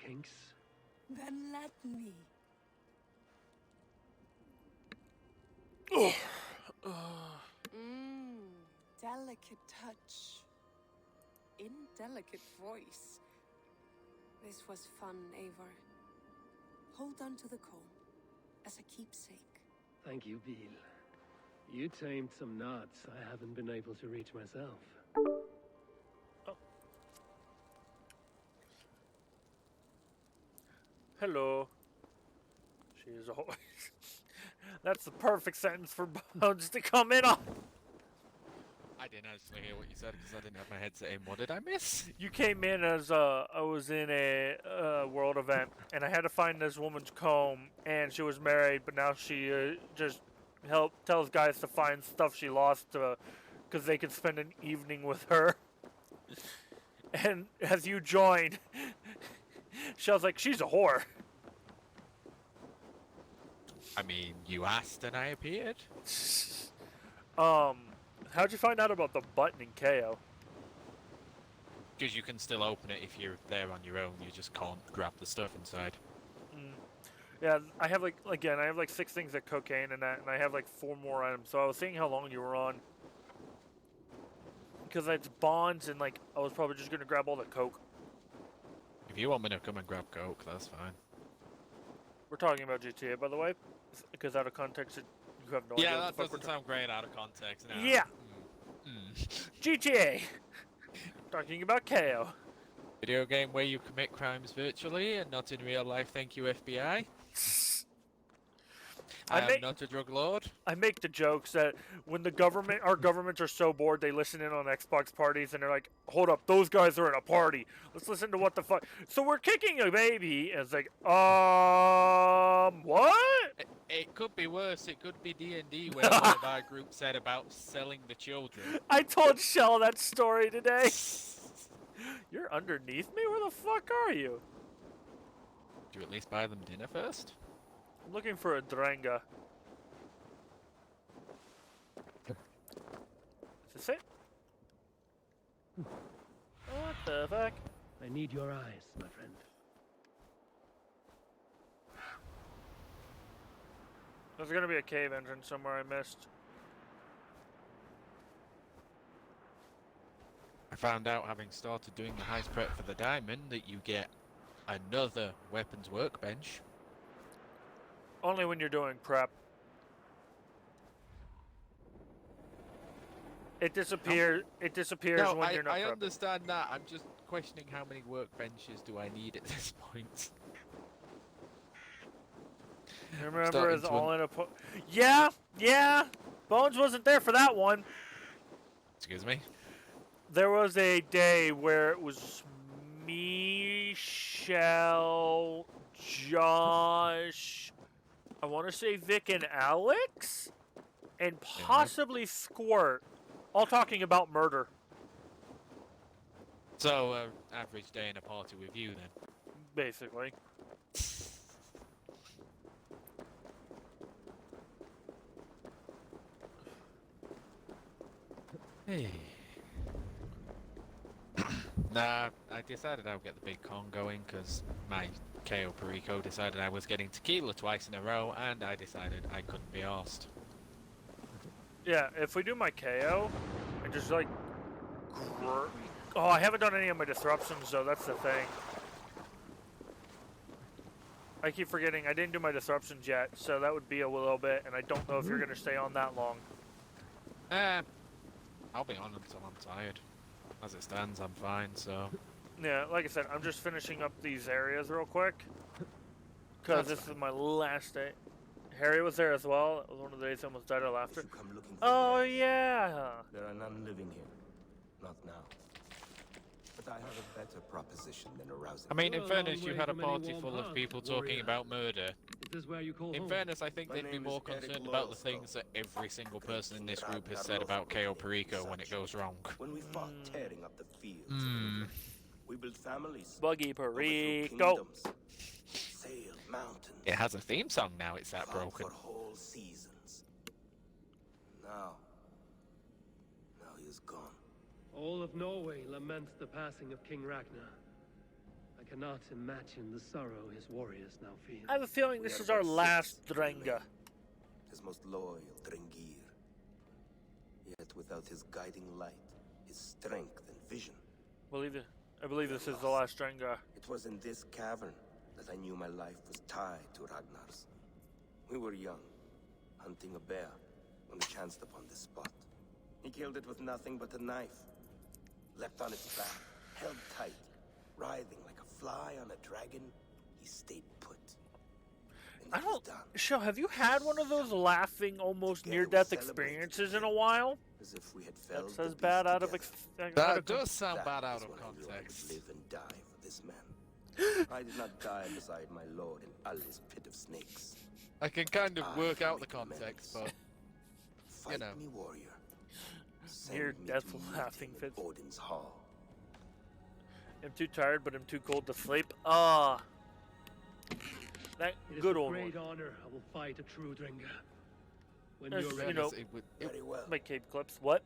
kinks. Then let me. Delicate touch. Indelicate voice. This was fun, Eivor. Hold on to the comb as a keepsake. Thank you, Beal. You tamed some knots I haven't been able to reach myself. Oh. Hello. She is always... That's the perfect sentence for Bones to come in on. I didn't actually hear what you said because I didn't have my headset in. What did I miss? You came in as I was in a world event, and I had to find this woman's comb, and she was married, but now she just tells guys to find stuff she lost because they could spend an evening with her. And as you joined, she was like, she's a whore. I mean, you asked and I appeared. How'd you find out about the button in KO? Because you can still open it if you're there on your own. You just can't grab the stuff inside. Yeah, I have like 6 things of cocaine and that, and I have like 4 more items. So I was seeing how long you were on. Because it's bonds, and like I was probably just gonna grab all the coke. If you want me to come and grab coke, that's fine. We're talking about GTA, by the way, because out of context, you have no idea. Yeah, that doesn't sound great out of context. No. Yeah. GTA. Talking about KO. Video game where you commit crimes virtually and not in real life. Thank you, FBI. I'm not a drug lord. I make the jokes that when our governments are so bored, they listen in on Xbox parties and they're like, hold up, those guys are at a party. Let's listen to what the fuck. So we're kicking a baby. And it's like, what? It could be worse. It could be D&D where one of our group said about selling the children. I told Shell that story today. You're underneath me? Where the fuck are you? Do you at least buy them dinner first? I'm looking for a Drenga. Is this it? What the fuck? I need your eyes, my friend. There's gonna be a cave entrance somewhere I missed. I found out, having started doing the heist prep for the diamond, that you get another weapons workbench. Only when you're doing prep. It disappears. It disappears No, when you're not I prepping. understand that. I'm just questioning how many workbenches do I need at this point. Remember, it's all in a. Yeah. Bones wasn't there for that one. Excuse me. There was a day where it was Michelle, Josh, I want to say Vic and Alex, and possibly Squirt, all talking about murder. So, average day in a party with you then? Basically. Hey. Nah, I decided I would get the big con going because my KO Perico decided I was getting tequila twice in a row, and I decided I couldn't be arsed. Yeah, if we do my KO, and just like... Oh, I haven't done any of my disruptions, though. That's the thing. I keep forgetting I didn't do my disruptions yet, so that would be a little bit, and I don't know if you're going to stay on that long. I'll be on until I'm tired. As it stands, I'm fine, so... Yeah, like I said, I'm just finishing up these areas real quick. Because this is my last day. Harry was there as well. It was one of the days I almost died of laughter. Oh, yeah! There are none living here. Not now. But I have a better proposition than arousing. I mean, in fairness, you had a party full of people talking about murder. Is this where you call In home? fairness, I think they'd be more concerned about the things that every single person in this group has said about KO Perico when it goes wrong. When we fought tearing up the fields, we built families. Buggy Perico. Kingdoms, sailed mountains. It has a theme song now, it's that broken. For whole seasons. Now he is gone. All of Norway laments the passing of King Ragnar. I cannot imagine the sorrow his warriors now feel. I have a feeling this is our last Drenga. His most loyal Drengir. Yet without his guiding light, his strength and vision. I believe this is the last Drenga. It was in this cavern that I knew my life was tied to Ragnar's. We were young, hunting a bear, when we chanced upon this spot. He killed it with nothing but a knife. Leapt on its back, held tight, writhing like a fly on a dragon. He stayed put. And I don't... Shell, have you had one of those laughing, almost near-death experiences in a while? As if we had felled That says bad out of... That does sound bad out of context. Live and die for this man. I did not die beside my lord in Ali's pit of snakes. I can kind of work out the context, but... Fight me, warrior. Near-death laughing fits. Odin's hall. I'm too tired, but I'm too cold to sleep. Ah. That good old great one. honor I will fight a true Drenga. When There's, you're ready. you know, Very well. my cape clips. What?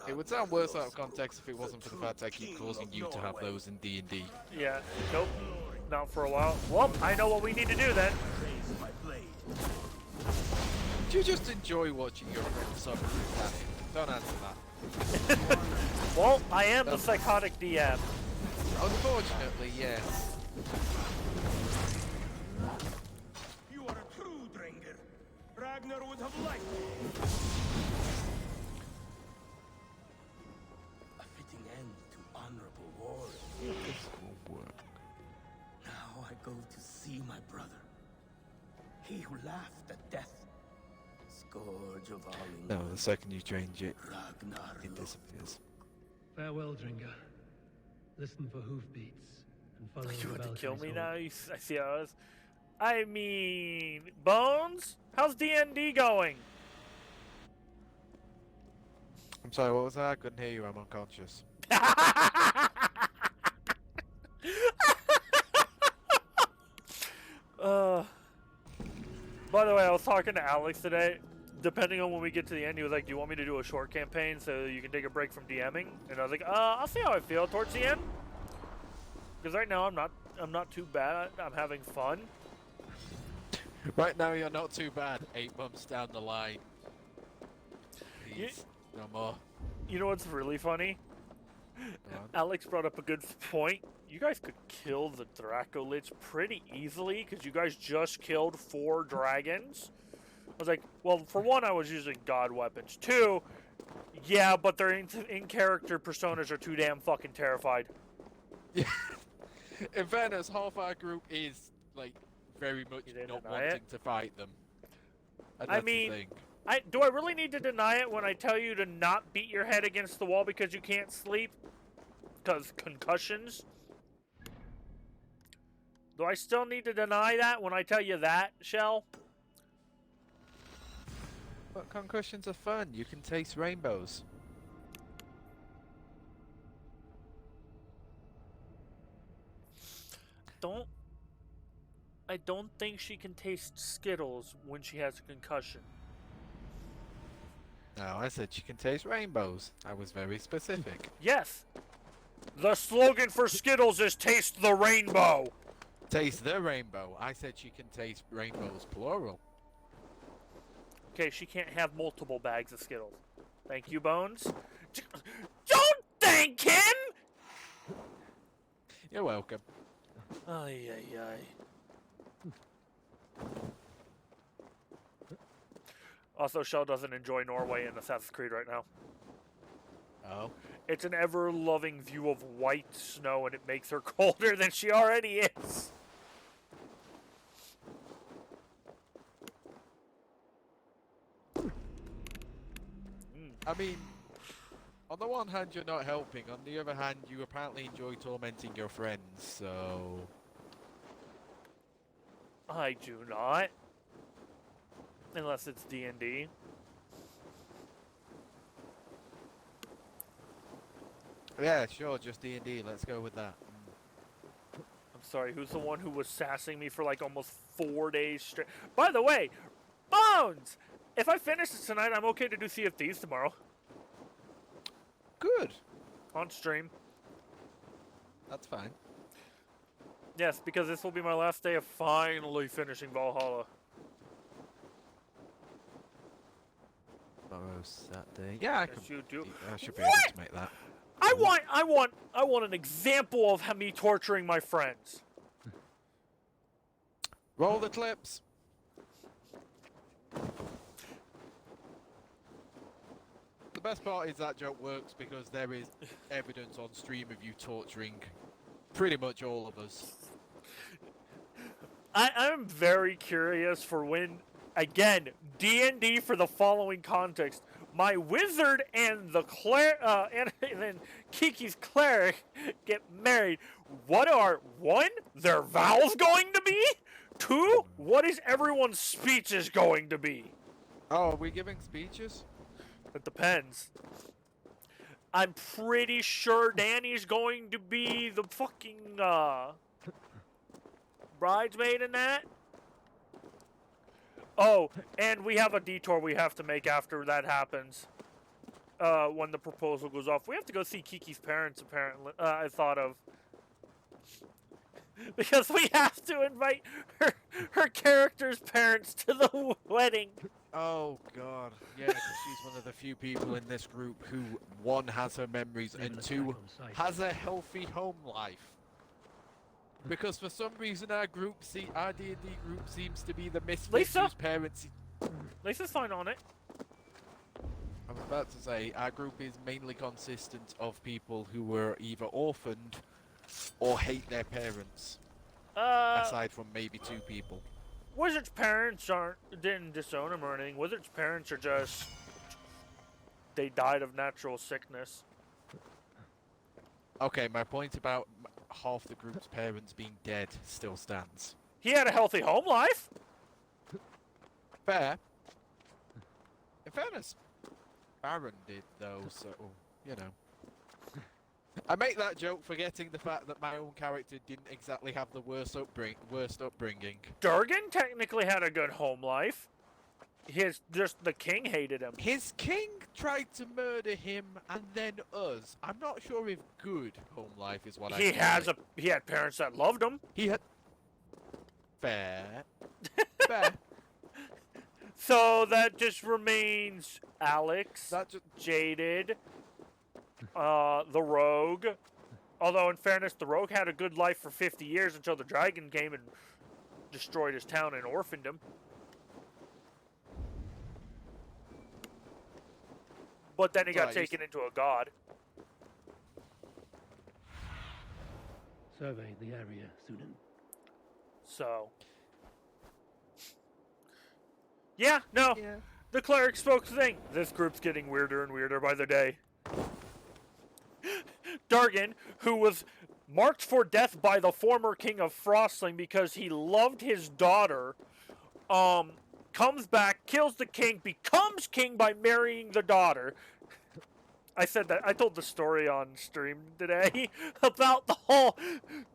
It would sound worse out of context if it wasn't for the fact I keep causing you to have those in D&D. Yeah. Nope. Not for a while. Well, I know what we need to do then. Do you just enjoy watching your friends suffer through panic? Don't answer that. Well, I am the psychotic DM. Unfortunately, yes. You are a true Drenger. Ragnar would have liked a fitting end to honorable war. This will work. Now I go to see my brother. He who laughed at death. Scourge of all No, England. the second you change it, Ragnar it disappears. Farewell, Drenga. Listen for hoofbeats and follow You the want to kill me Valkyrie's now? home. I see how it is. I mean, Bones? How's D&D going? I'm sorry, what was that? I couldn't hear you, I'm unconscious. By the way, I was talking to Alex today. Depending on when we get to the end, he was like, "Do you want me to do a short campaign so you can take a break from DMing?" And I was like, "I'll see how I feel towards the end." Because right now I'm not too bad. I'm having fun. Right now you're not too bad. 8 months down the line. Please, no more. You know what's really funny? Alex brought up a good point. You guys could kill the Dracolich pretty easily because you guys just killed 4 dragons. I was like, well, for one, I was using god weapons. 2, yeah, but their in-character personas are too damn fucking terrified. Yeah. In fairness, half our group is, like, very much not wanting to fight them. And that's the thing. Do I really need to deny it when I tell you to not beat your head against the wall because you can't sleep? Because concussions? Do I still need to deny that when I tell you that, Shell? But concussions are fun. You can taste rainbows. I don't think she can taste Skittles when she has a concussion. No, I said she can taste rainbows. I was very specific. Yes. The slogan for Skittles is "Taste the rainbow." Taste the rainbow. I said she can taste rainbows, plural. Okay, she can't have multiple bags of Skittles. Thank you, Bones. Don't thank him! You're welcome. Ay, ay, ay. Also, Shell doesn't enjoy Norway in Assassin's Creed right now. Oh? It's an ever-loving view of white snow, and it makes her colder than she already is. I mean, on the one hand, you're not helping. On the other hand, you apparently enjoy tormenting your friends, so... I do not. Unless it's D&D. Yeah, sure, just D&D. Let's go with that. I'm sorry, who's the one who was sassing me for like almost 4 days straight? By the way, Bones! If I finish this tonight, I'm okay to do Sea of Thieves tomorrow. Good. On stream. That's fine. Yes, because this will be my last day of finally finishing Valhalla. Tomorrow's Saturday. Yeah, I can. You do. I should be able to make that. I want an example of me torturing my friends. Roll the clips. The best part is that joke works because there is evidence on stream of you torturing pretty much all of us. I'm very curious for when, again, D&D for the following context. My wizard and the and then Kiki's cleric get married. What are, 1, their vows going to be? 2, what is everyone's speeches going to be? Oh, are we giving speeches? It depends. I'm pretty sure Danny's going to be the fucking bridesmaid in that. Oh, and we have a detour we have to make after that happens. When the proposal goes off. We have to go see Kiki's parents, apparently. I thought of. Because we have to invite her character's parents to the wedding. Oh god, yeah, because she's one of the few people in this group who, 1, has her memories, and 2, has a healthy home life. Because for some reason our D&D group seems to be the misfits whose parents... Lisa's fine on it. I was about to say, our group is mainly consistent of people who were either orphaned or hate their parents. Aside from maybe 2 people. Wizard's parents didn't disown him or anything. Wizard's parents are just... They died of natural sickness. Okay, my point about half the group's parents being dead still stands. He had a healthy home life. Fair. In fairness, Baron did though, so, you know. I make that joke forgetting the fact that my own character didn't exactly have the worst upbringing. Durgan technically had a good home life. The king hated him. His king tried to murder him and then us. I'm not sure if good home life is what He had parents that loved him. He had... Fair. Fair. So that just remains Alex, Jaded, the Rogue. Although, in fairness, the Rogue had a good life for 50 years until the dragon came and destroyed his town and orphaned him. But then he got taken into a god. Survey the area, student. So. Yeah, no. Yeah. The cleric spoke the thing. This group's getting weirder and weirder by the day. Dargan, who was marked for death by the former king of Frostling because he loved his daughter, comes back, kills the king, becomes king by marrying the daughter. I said that. I told the story on stream today about the whole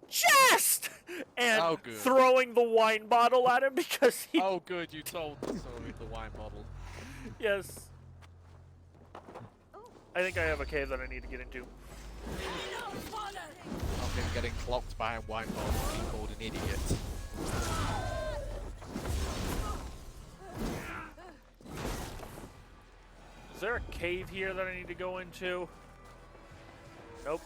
chest and throwing the wine bottle at him because he... Oh, good. You told the story of the wine bottle. Yes. I think I have a cave that I need to get into. Of him getting clocked by a white ball and being called an idiot. Is there a cave here that I need to go into? Nope.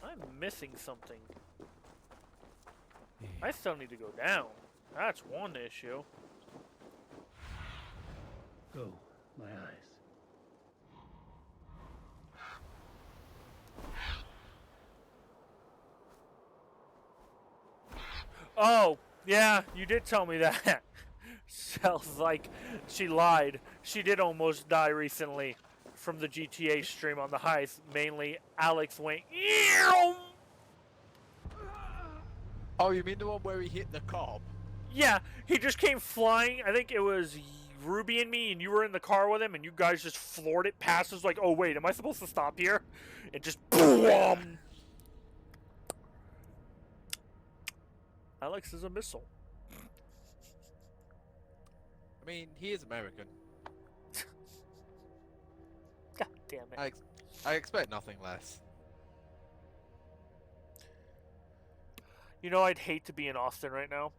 I'm missing something. I still need to go down. That's one issue. Go, my eyes. Oh, yeah, you did tell me that. Sounds like she lied. She did almost die recently from the GTA stream on the heist. Mainly, Alex went. Ew! Oh, you mean the one where he hit the cop? Yeah, he just came flying. I think it was Ruby and me, and you were in the car with him, and you guys just floored it past us. Like, oh wait, am I supposed to stop here? And just boom. Alex is a missile. I mean, he is American. God damn it. I expect nothing less. You know, I'd hate to be in Austin right now.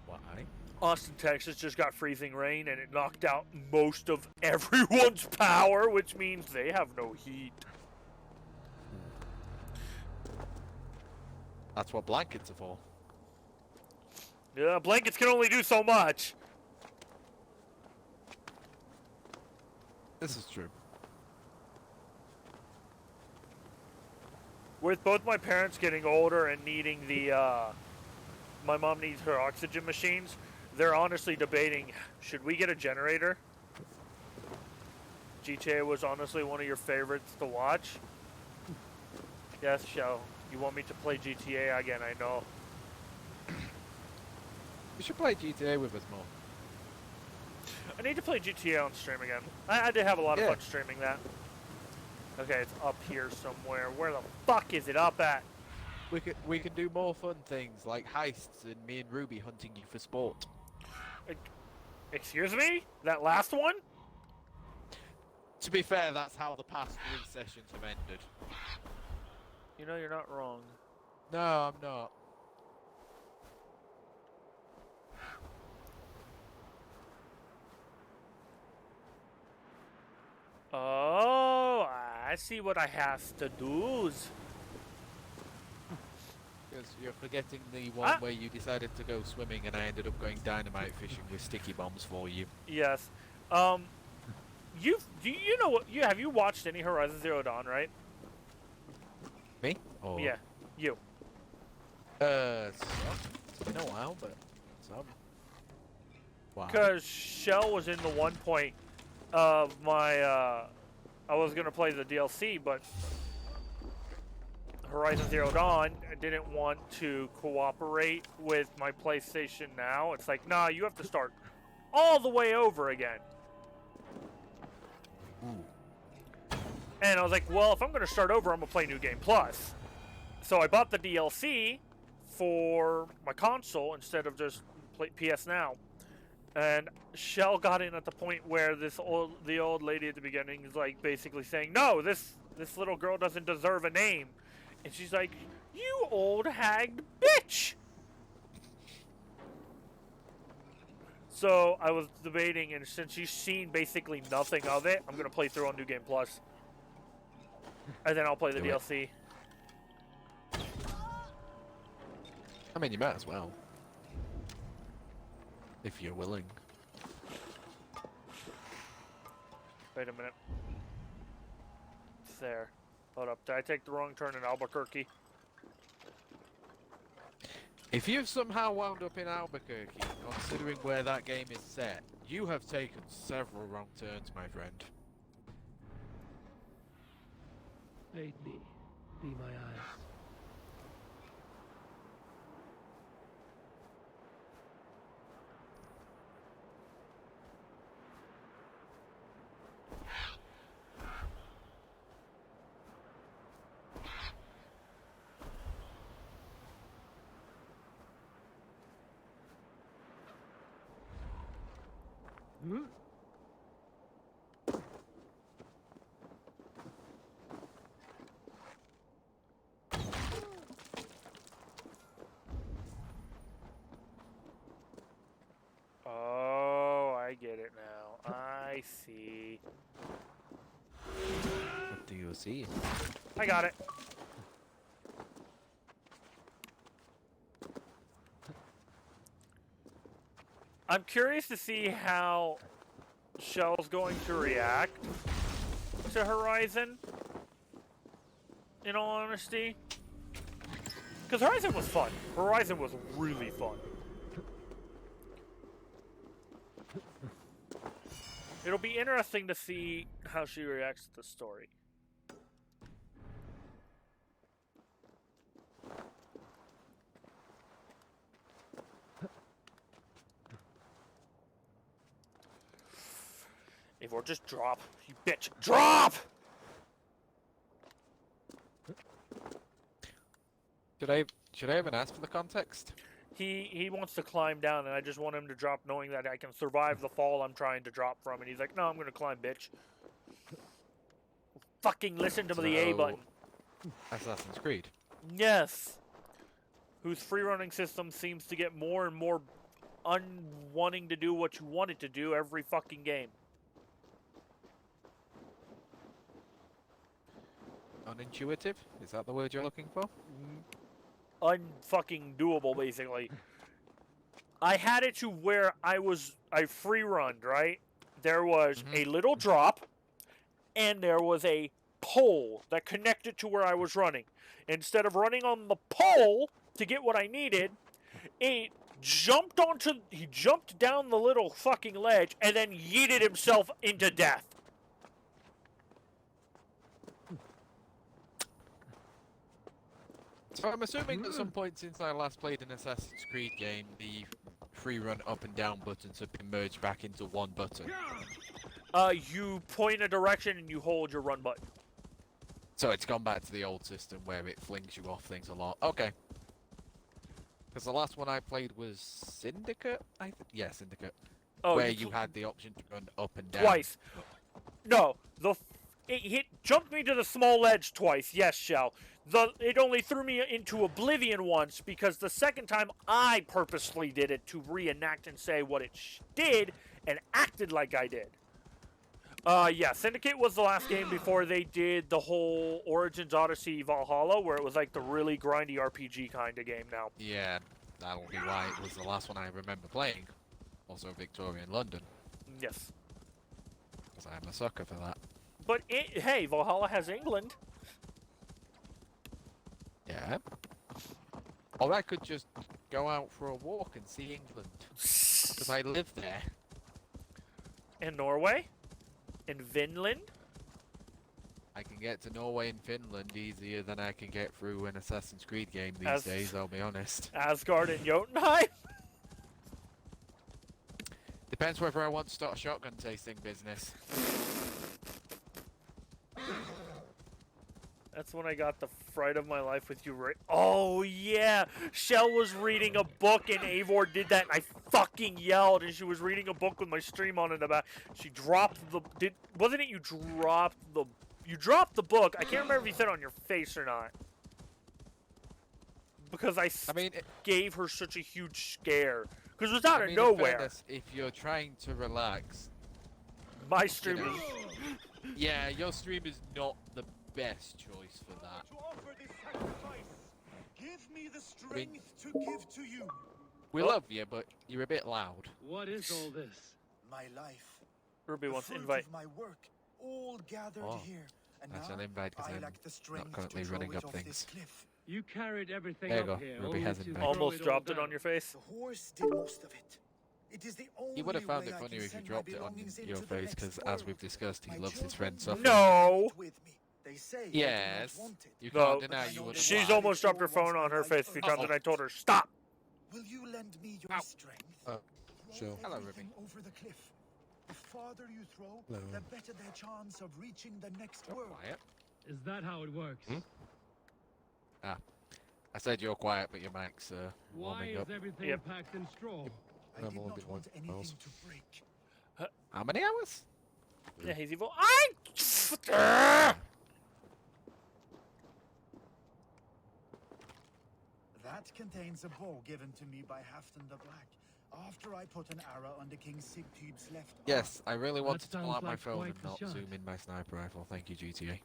Why? Austin, Texas just got freezing rain, and it knocked out most of everyone's power, which means they have no heat. That's what blankets are for. Yeah, blankets can only do so much. This is true. With both my parents getting older and needing the, my mom needs her oxygen machines, they're honestly debating, should we get a generator? GTA was honestly one of your favorites to watch. Yes, Shell. You want me to play GTA again, I know. You should play GTA with us more. I need to play GTA on stream again. I did have a lot of fun streaming that. Okay, it's up here somewhere. Where the fuck is it up at? We can do more fun things like heists and me and Ruby hunting you for sport. Excuse me? That last one? To be fair, that's how the past 3 sessions have ended. You know, you're not wrong. No, I'm not. Oh, I see what I have to do. Because you're forgetting the one where you decided to go swimming and I ended up going dynamite fishing with sticky bombs for you. Yes. You know what? Have you watched any Horizon Zero Dawn, right? Me? Or... Yeah, you. Some. It's been a while, but some. Why? Because Shell was in the one point of my, I was going to play the DLC, but Horizon Zero Dawn didn't want to cooperate with my PlayStation Now. It's like, nah, you have to start all the way over again. Ooh. And I was like, well, if I'm going to start over, I'm going to play New Game Plus. So I bought the DLC for my console instead of just play PS Now. And Shell got in at the point where the old lady at the beginning is like basically saying, no, this little girl doesn't deserve a name. And she's like, you old hagged bitch! So I was debating, and since you've seen basically nothing of it, I'm going to play through on New Game Plus. And then I'll play the DLC. I mean, you might as well. If you're willing. Wait a minute. It's there. Hold up. Did I take the wrong turn in Albuquerque? If you've somehow wound up in Albuquerque, considering where that game is set, you have taken several wrong turns, my friend. Aid me. Be my eyes. get it now. I see. What do you see? I got it. I'm curious to see how Shell's going to react to Horizon, in all honesty. Because Horizon was fun. Horizon was really fun. It'll be interesting to see how she reacts to the story. Eivor, just drop. You bitch. Drop! Should I even ask for the context? He wants to climb down, and I just want him to drop knowing that I can survive the fall I'm trying to drop from. And he's like, no, I'm going to climb, bitch. Fucking listen to the A button. Assassin's Creed. Yes. Whose free-running system seems to get more and more unwanting to do what you want it to do every fucking game. Unintuitive? Is that the word you're looking for? Unfucking doable, basically. I had it to where I free-runned, right? There was a little drop, and there was a pole that connected to where I was running. Instead of running on the pole to get what I needed, he jumped down the little fucking ledge and then yeeted himself into death. So I'm assuming at some point since I last played an Assassin's Creed game, the free run up and down buttons have been merged back into one button. You point a direction and you hold your run button. So it's gone back to the old system where it flings you off things a lot. Okay. Because the last one I played was Syndicate? Yeah, Syndicate. Oh, where you had the option to run up and down. Twice. No, it jumped me to the small ledge twice. Yes, Shell. It only threw me into oblivion once because the second time I purposely did it to reenact and say what it did and acted like I did. Yeah, Syndicate was the last game before they did the whole Origins Odyssey Valhalla, where it was like the really grindy RPG kind of game now. Yeah, that'll be why it was the last one I remember playing. Also Victorian London. Yes. Because I'm a sucker for that. But, hey, Valhalla has England. Yeah. Or I could just go out for a walk and see England. Because I live there. And Norway? And Vinland? I can get to Norway and Finland easier than I can get through an Assassin's Creed game these days, I'll be honest. Asgard and Jotunheim? Depends whether I want to start a shotgun tasting business. That's when I got the fright of my life with you, right? Oh, yeah! Shell was reading a book and Eivor did that and I fucking yelled and she was reading a book with my stream on in the back. She dropped the... wasn't it you dropped the... You dropped the book. I can't remember if you said it on your face or not. Because I mean, gave her such a huge scare. Because it was out of nowhere. In fairness, if you're trying to relax... My stream is... Yeah, your stream is not the best choice for that. Give me the strength to give to you. We love you, but you're a bit loud. What is all this? My life. Ruby wants to fruit invite. Of my work, all gathered here. And that's now an invite because I'm not currently running up things. You carried everything there you up go. here. Ruby has invited. Almost dropped it on your face. The horse did most of it. It is the only He would have found way it I funnier can if you send dropped my it on belongings your into the face, next because as world. we've discussed, he My loves his children friend suffering. No! with me. They say I Yes. do not want it. You No. can't deny you would have. She's almost dropped her phone on her face a few times and I told her, stop! Will you lend me your strength? Sure. Hello, Ruby. Everything over the cliff. The farther you throw, Hello. the better their chance of reaching the next You're world. quiet. Is that how it works? Ah. I said you're quiet, but your mic's Why warming is up. everything packed in straw? I did not want anything to break. How many hours? Yeah, he's evil. That contains a bow given to me by Halfton the Black. After I put an arrow under King Sigtub's left Yes, I really That want to pull sounds out my like phone quite and the not shot. zoom in my sniper rifle. Thank you, GTA.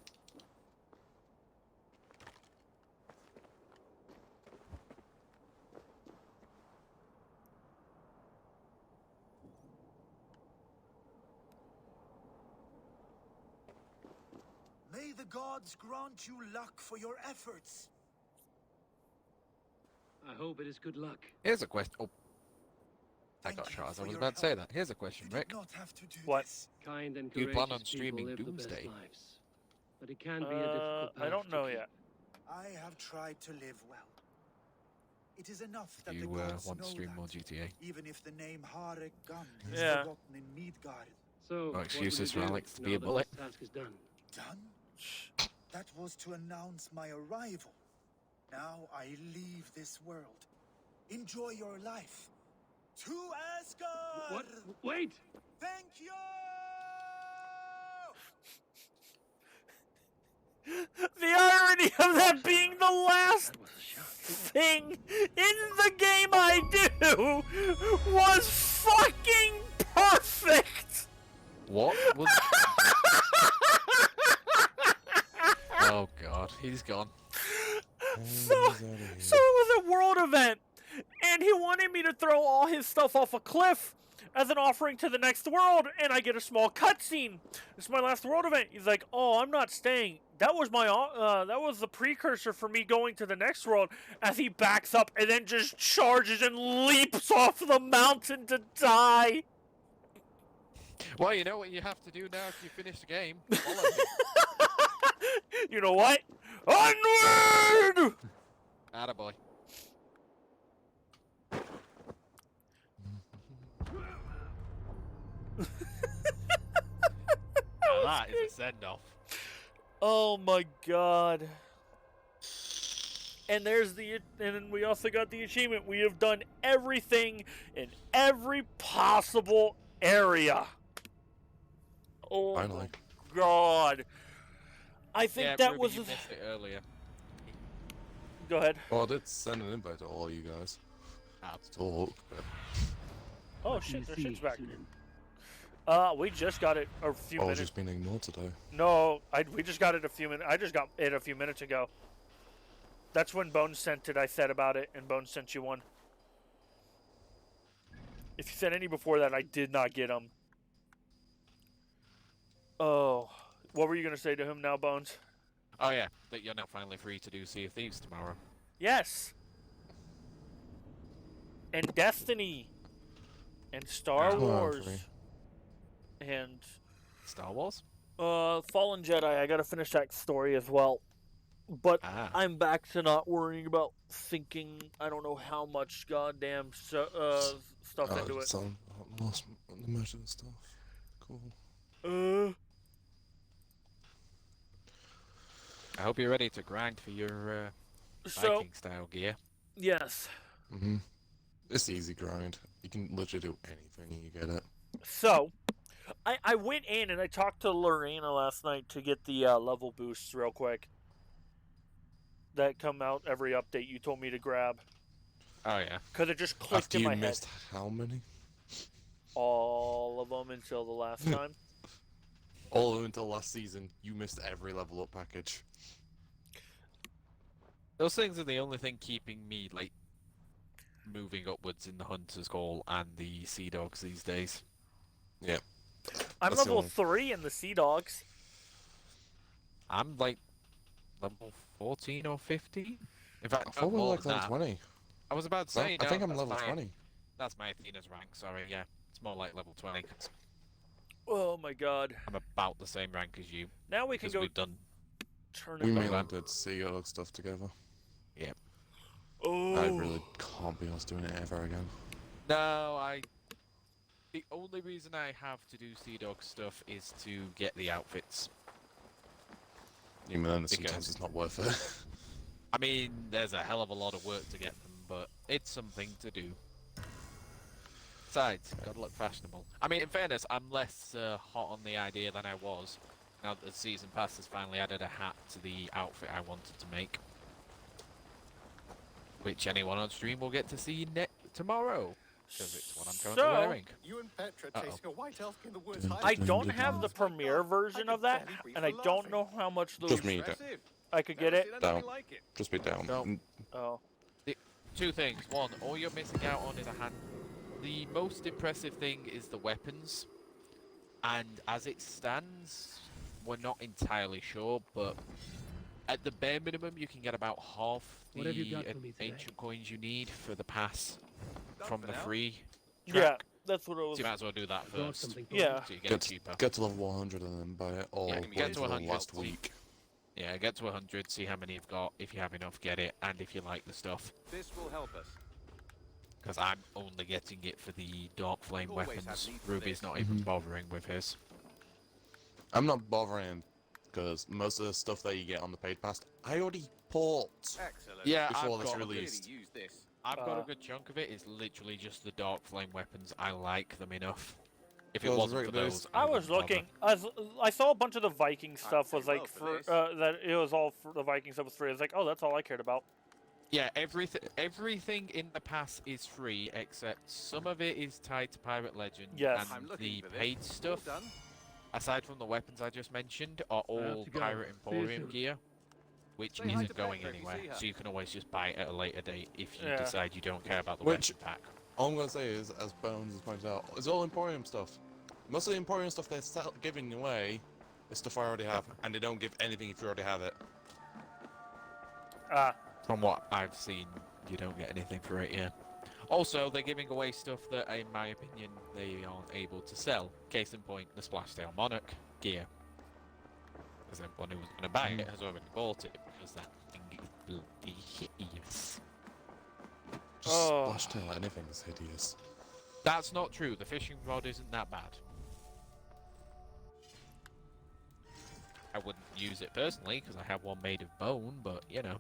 May the gods grant you luck for your efforts. I hope it is good luck. Here's a question. Oh, I Thank got you shot as I for was your about to say help. that. Here's a question, You Rick. did not have to do What? this. Kind and Do you courageous plan on people streaming live the Doomsday? best lives. But it can be a difficult path I don't to know keep. yet. I have tried to live well. It is enough that You the gods want to know stream that, more GTA? even if the name Harek Gun is Yeah. forgotten in Midgard. So, No what excuses will you for do Alex to now be a that bullet. this task is done? Done? That was to announce my arrival. Now I leave this world. Enjoy your life. To Asgard! What? Wait! Thank you! The irony of that being the last thing in the game I do was fucking perfect! What was... Oh god, he's gone. So it was a world event, and he wanted me to throw all his stuff off a cliff as an offering to the next world, and I get a small cutscene. It's my last world event. He's like, "Oh, I'm not staying." That was that was the precursor for me going to the next world. As he backs up and then just charges and leaps off the mountain to die. Well, you know what you have to do now if you finish the game? Follow him. You know what? Onward! Attaboy. Now that is a send-off. Oh my god. And and we also got the achievement. We have done everything in every possible area. Oh Finally. my god. I think that Ruby, was... you missed it earlier. Go ahead. Well, I did send an invite to all you guys. To talk, but... Oh shit, their shit's back. We just got it a few I was minutes. just being ignored today. No, we just got it a few minutes. I just got it a few minutes ago. That's when Bones sent it. I said about it, and Bones sent you one. If you sent any before that, I did not get them. Oh, what were you gonna say to him now, Bones? Oh yeah, that you're now finally free to do Sea of Thieves tomorrow. Yes. And Destiny. And Star Wars. And Star Wars? Fallen Jedi. I gotta finish that story as well. But I'm back to not worrying about thinking I don't know how much goddamn stuff into it. Lost the most of the stuff. Cool. I hope you're ready to grind for your Viking style gear. Yes. Mm-hmm. It's easy grind. You can literally do anything and you get it. So, I went in and I talked to Lorena last night to get the level boosts real quick. That come out every update you told me to grab. Oh yeah. Because it just clicked After in you my missed head. how many? All of them until the last time. All of them until last season. You missed every level up package. Those things are the only thing keeping me like moving upwards in the Hunter's Call and the Sea Dogs these days. Yeah. I'm level 3 in the Sea Dogs. I'm like level 14 or 15. In fact, I thought we were like level 20. I was about to say. I think I'm that's level 20. That's my Athena's rank. Sorry, yeah, it's more like level 20. 'Cause Oh my god. I'm about the same rank as you. Now we can go. We've done. We mainly did Sea Dog stuff together. Yeah. Oh. I really can't be asked doing it ever again. No, the only reason I have to do Sea Dog stuff is to get the outfits. Even then, sometimes it's not worth it. I mean, there's a hell of a lot of work to get them, but it's something to do. Besides, gotta look fashionable. I mean, in fairness, I'm less hot on the idea than I was. Now that the Season Pass has finally added a hat to the outfit I wanted to make. Which anyone on stream will get to see tomorrow. because it's what I'm currently So, wearing. You and Petra Uh-oh. chasing a white elf in the woods. I don't have the premiere version of that, and I don't know how much those... Just me down. I could get it. Down. Just be down. No. Oh. Two things. One, all you're missing out on is a hand. The most impressive thing is the weapons, and as it stands, we're not entirely sure, but at the bare minimum, you can get about half What have you got the for me today? ancient coins you need for the pass from the free Yeah, track. that's what it was. So you might as well do that Brought first. something for Yeah. So you get it cheaper. Get to level 100 and then buy it all Yeah, the get to way 100. last week. Yeah, get to 100, see how many you've got. If you have enough, get it, and if you like the stuff. This will help us. Because I'm only getting it for the Dark Flame Always weapons. have need for Ruby's this. not even bothering with his. I'm not bothering because most of the stuff that you get on the paid pass, I already bought Excellent. Yeah, before I've this got a released. Use this. I've got a good chunk of it. It's literally just the Dark Flame weapons. I like them enough. If it Those wasn't right for there. those, I was wouldn't bother. looking. I saw a bunch of the Viking stuff was pay like well for for this. that it was all for the Viking stuff was free. I was like, oh, that's all I cared about. Yeah, everything in the pass is free, except some of it is tied to Pirate Legend. Yes. I'm And looking the for this. paid stuff, Well done. aside from the weapons I just mentioned, are I have all to go. Pirate See you Emporium soon. gear, which Say hi isn't to going Petra if you anywhere. see her. So you can always just buy it at a later date if you Yeah. decide you don't care about the Which- weapon pack. All I'm gonna say is, as Bones has pointed out, it's all Emporium stuff. Most of the Emporium stuff they're giving away is stuff I already have, and they don't give anything if you already have it. From what I've seen, you don't get anything for it, yeah. Also, they're giving away stuff that, in my opinion, they aren't able to sell. Case in point, the Splashtail Monarch gear. Because everyone who was going to buy it has already bought it, because that thing is bloody hideous. Just Oh. Splashtail, anything is hideous. That's not true, the fishing rod isn't that bad. I wouldn't use it personally, because I have one made of bone, but, you know.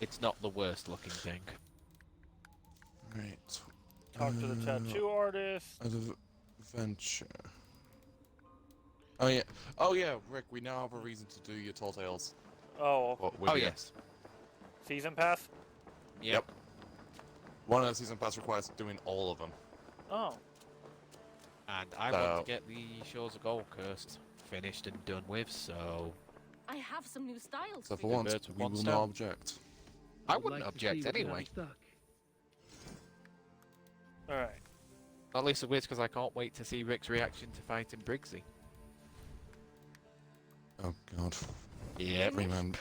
It's not the worst looking thing. Right. Talk to the tattoo artist. Adventure. Oh yeah. Oh yeah, Rick. We now have a reason to do your Tall Tales. Oh, Oh, yes. season pass. Yep. One of the season pass requires doing all of them. Oh, And I want to get the Shores of Gold Cursed finished and done with, so... I have some new styles So for for you. once, birds with we one will stone. not object. I I'd wouldn't like to see object what you have anyway. stuck. all right. Not least of which because I can't wait to see Rick's reaction to fighting Briggsy. Oh god. Yep. Freeman,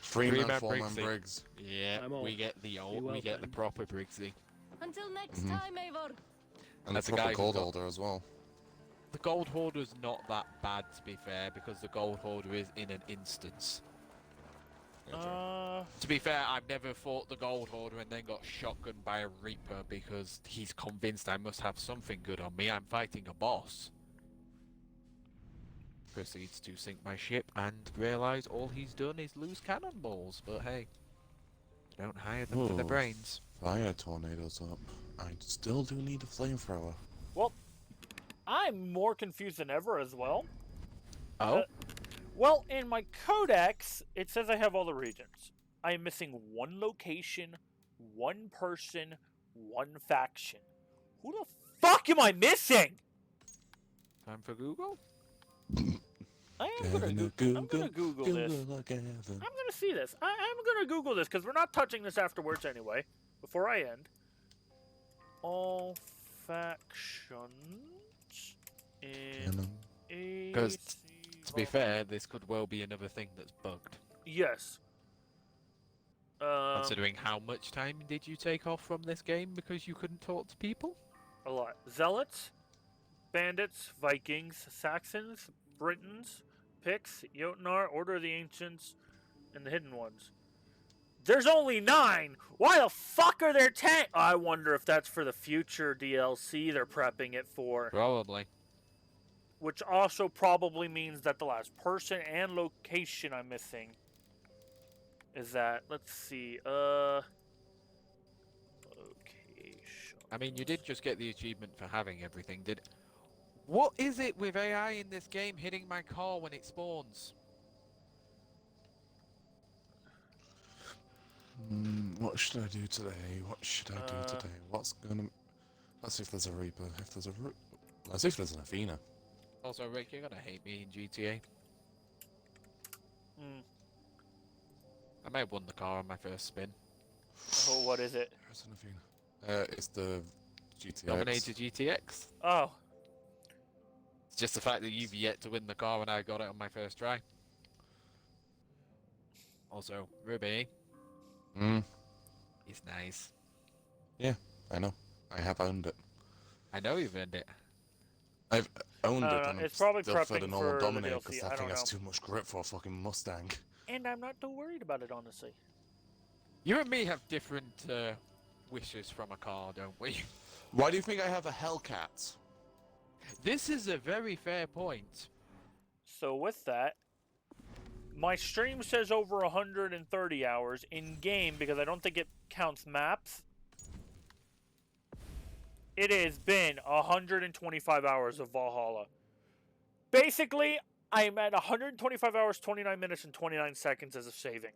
Three-man four-man Briggsy. Briggs. Yeah, I'm off. we get the old, well we get the then. proper Briggsy. Until next Mhm. time, Eivor. And That's the a guy proper who gold got- holder as well. The Gold Hoarder's not that bad, to be fair, because the Gold Hoarder is in an instance. To be fair, I've never fought the Gold Hoarder and then got shotgunned by a Reaper because he's convinced I must have something good on me. I'm fighting a boss. Proceeds to sink my ship and realise all he's done is lose cannonballs, but hey. Don't hire them for the Ooh. brains. Fire tornadoes up. I still do need a flamethrower. Well, I'm more confused than ever as well. Oh? Well, in my codex, it says I have all the regions. I am missing one location, one person, one faction. Who the fuck am I missing? Time for Google? I am gonna Google this. Google again. I'm gonna see this. I'm gonna Google this because we're not touching this afterwards anyway. Before I end, all factions in a. Because, to be fair, this could well be another thing that's bugged. Yes. Considering how much time did you take off from this game because you couldn't talk to people? A lot. Zealots, bandits, Vikings, Saxons, Britons, Picts, Jotnar, Order of the Ancients, and the Hidden Ones. There's only 9! Why the fuck are there 10? I wonder if that's for the future DLC they're prepping it for. Probably. Which also probably means that the last person and location I'm missing is that, let's see, location. I mean, you did just get the achievement for having everything, did... What is it with AI in this game hitting my car when it spawns? What should I do today? What should I do today? What's gonna... Let's see if there's a Reaper. If there's a... Let's see if there's an Athena. Also, Rick, you're gonna hate me in GTA. I may have won the car on my first spin. Oh, what is it? Where's an Athena? It's the GTX. Dominator GTX. Oh. It's just the fact that you've yet to win the car when I got it on my first try. Also, Ruby. He's nice. Yeah, I know. I have owned it. I know you've earned it. I've owned it, and it's I'm probably still for the prepping normal for the Dominator DLC, because I that thing don't has know. too much grip for a fucking Mustang. And I'm not too worried about it, honestly. You and me have different wishes from a car, don't we? Why do you think I have a Hellcat? This is a very fair point. So with that, my stream says over 130 hours in game because I don't think it counts maps. It has been 125 hours of Valhalla. Basically, I'm at 125 hours, 29 minutes, and 29 seconds as of saving.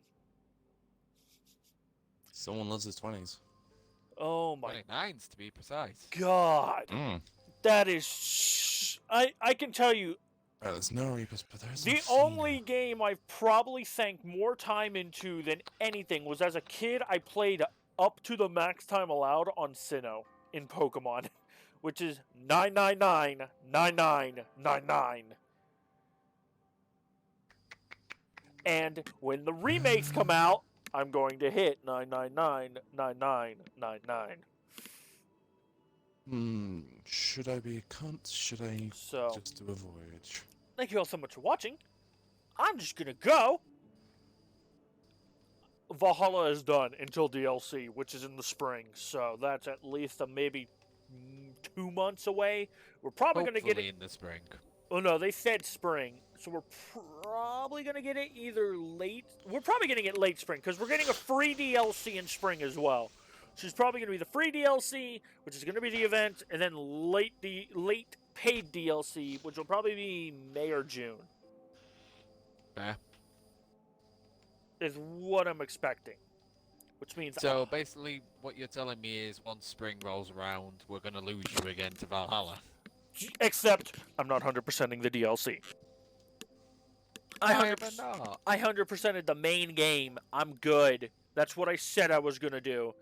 Someone loves his 20s. Oh my... 29s to be precise. God. That is... I can tell you... There's no Reapers, but there's... The only game I've probably sank more time into than anything was as a kid I played up to the max time allowed on Sinnoh in Pokemon, which is 9999999. And when the remakes come out, I'm going to hit 9999999. Should I be a cunt? Should I just do a voyage? Thank you all so much for watching. I'm just gonna go. Valhalla is done until DLC, which is in the spring, so that's at least maybe 2 months away. We're probably gonna get it in the spring. Oh no, they said spring, so we're probably gonna get it either late. We're probably getting it late spring because we're getting a free DLC in spring as well. So it's probably gonna be the free DLC, which is gonna be the event, and then late paid DLC, which will probably be May or June. Fair. Is what I'm expecting. Which means... So basically, what you're telling me is once spring rolls around, we're going to lose you again to Valhalla. Except, I'm not 100%ing the DLC. I 100%ed the main game. I'm good. That's what I said I was going to do.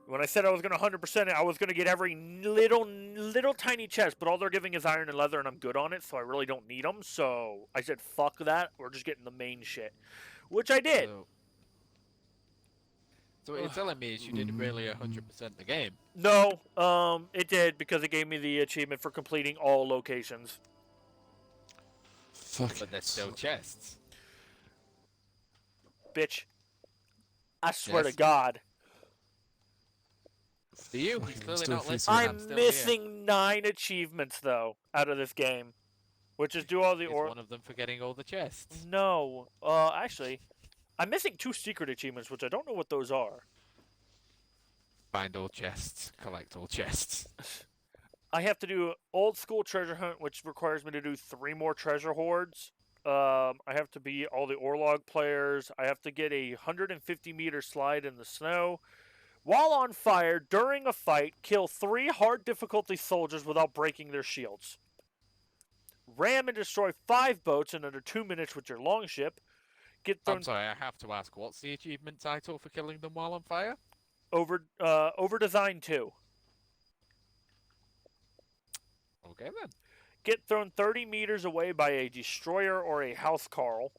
When I said I was going to 100% it, I was going to get every little tiny chest, but all they're giving is iron and leather, and I'm good on it, so I really don't need them. So I said, fuck that. We're just getting the main shit. Which I did. So what you're telling me is you didn't really 100% the game? No, it did, because it gave me the achievement for completing all locations. Fuck. But there's still chests. Bitch. I swear to God. Do you? He's clearly not listening. I'm missing 9 achievements, though, out of this game. Which is do all the... Is one of them for getting all the chests? No. Actually, I'm missing 2 secret achievements, which I don't know what those are. Find all chests. Collect all chests. I have to do old school treasure hunt, which requires me to do 3 more treasure hoards. I have to beat all the Orlog players. I have to get a 150-meter slide in the snow. While on fire, during a fight, kill 3 hard difficulty soldiers without breaking their shields. Ram and destroy 5 boats in under 2 minutes with your longship. I'm sorry, I have to ask, what's the achievement title for killing them while on fire? Over design 2. Okay then. Get thrown 30 meters away by a destroyer or a housecarl.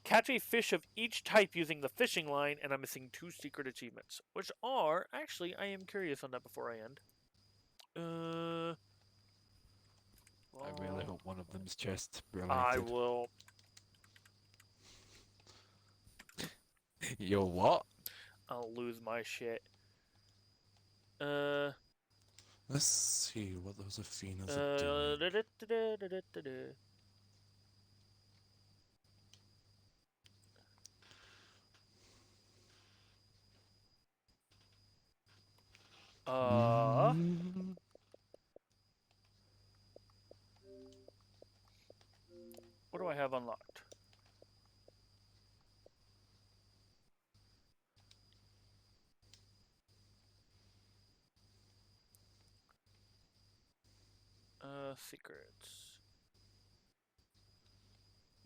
Catch a fish of each type using the fishing line, and I'm missing 2 secret achievements, which are actually I am curious on that before I end. I really hope one of them's chest related. I will. You're what? I'll lose my shit. Let's see what those Athenas are doing. What do I have unlocked? Secrets.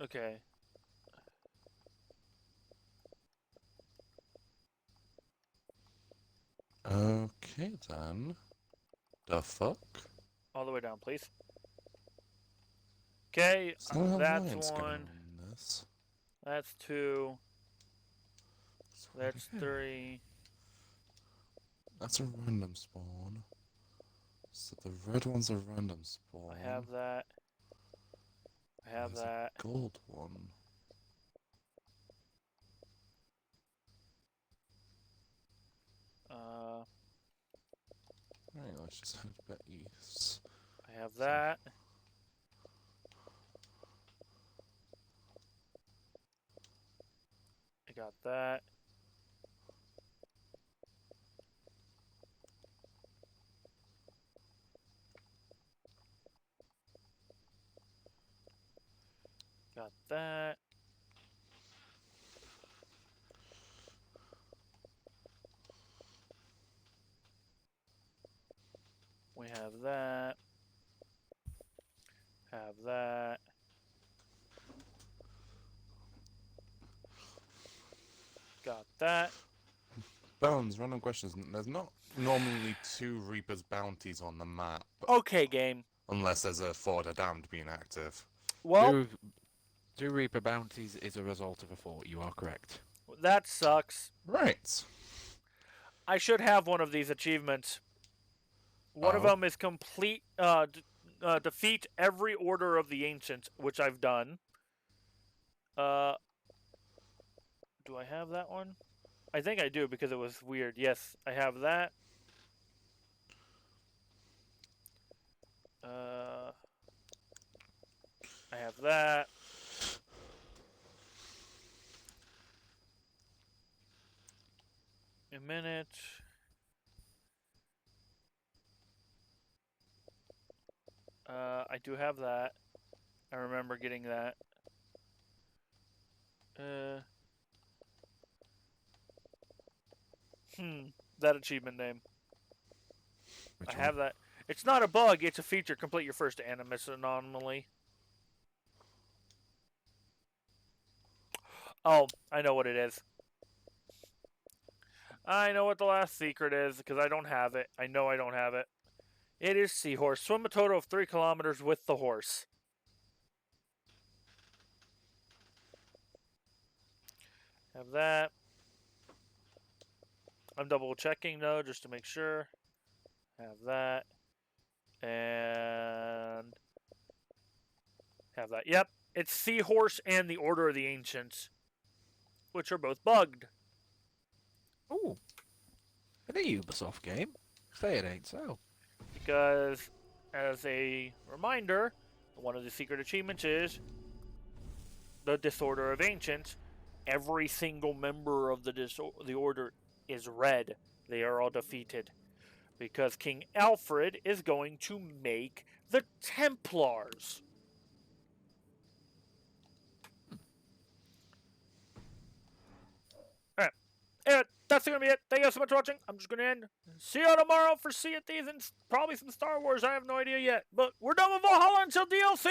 Okay. Okay then. The fuck? All the way down, please. Okay, Some that's alliance going one. on this. That's two. That's Okay. three. That's a random spawn. So the red one's a random spawn. I have that. I have There's that. a gold one. Right, let's just head back east. I have that. I got that. Got that. We have that. Have that. Got that. Bones, random questions. There's not normally 2 Reaper's bounties on the map. Okay, game. Unless there's a Fort of Damned being active. Well, two Reaper bounties is a result of a fort. You are correct. That sucks. Right. I should have one of these achievements. One of them is complete, defeat every order of the ancients, which I've done. Do I have that one? I think I do because it was weird. Yes, I have that. I have that. A minute. I do have that. I remember getting that. That achievement name. I have that. It's not a bug, it's a feature. Complete your first Animus anomaly. Oh, I know what it is. I know what the last secret is, because I don't have it. I know I don't have it. It is Seahorse. Swim a total of 3 kilometers with the horse. Have that. I'm double checking though, just to make sure. Have that. And have that. Yep. It's Seahorse and the Order of the Ancients, which are both bugged. Ooh. In a Ubisoft game? Say it ain't so. Because, as a reminder, one of the secret achievements is the Disorder of Ancients. Every single member of the Order is red. They are all defeated. Because King Alfred is going to make the Templars. Alright. Anyway, that's going to be it. Thank you guys so much for watching. I'm just going to end. See you tomorrow for Sea of Thieves and probably some Star Wars. I have no idea yet. But we're done with Valhalla until DLC!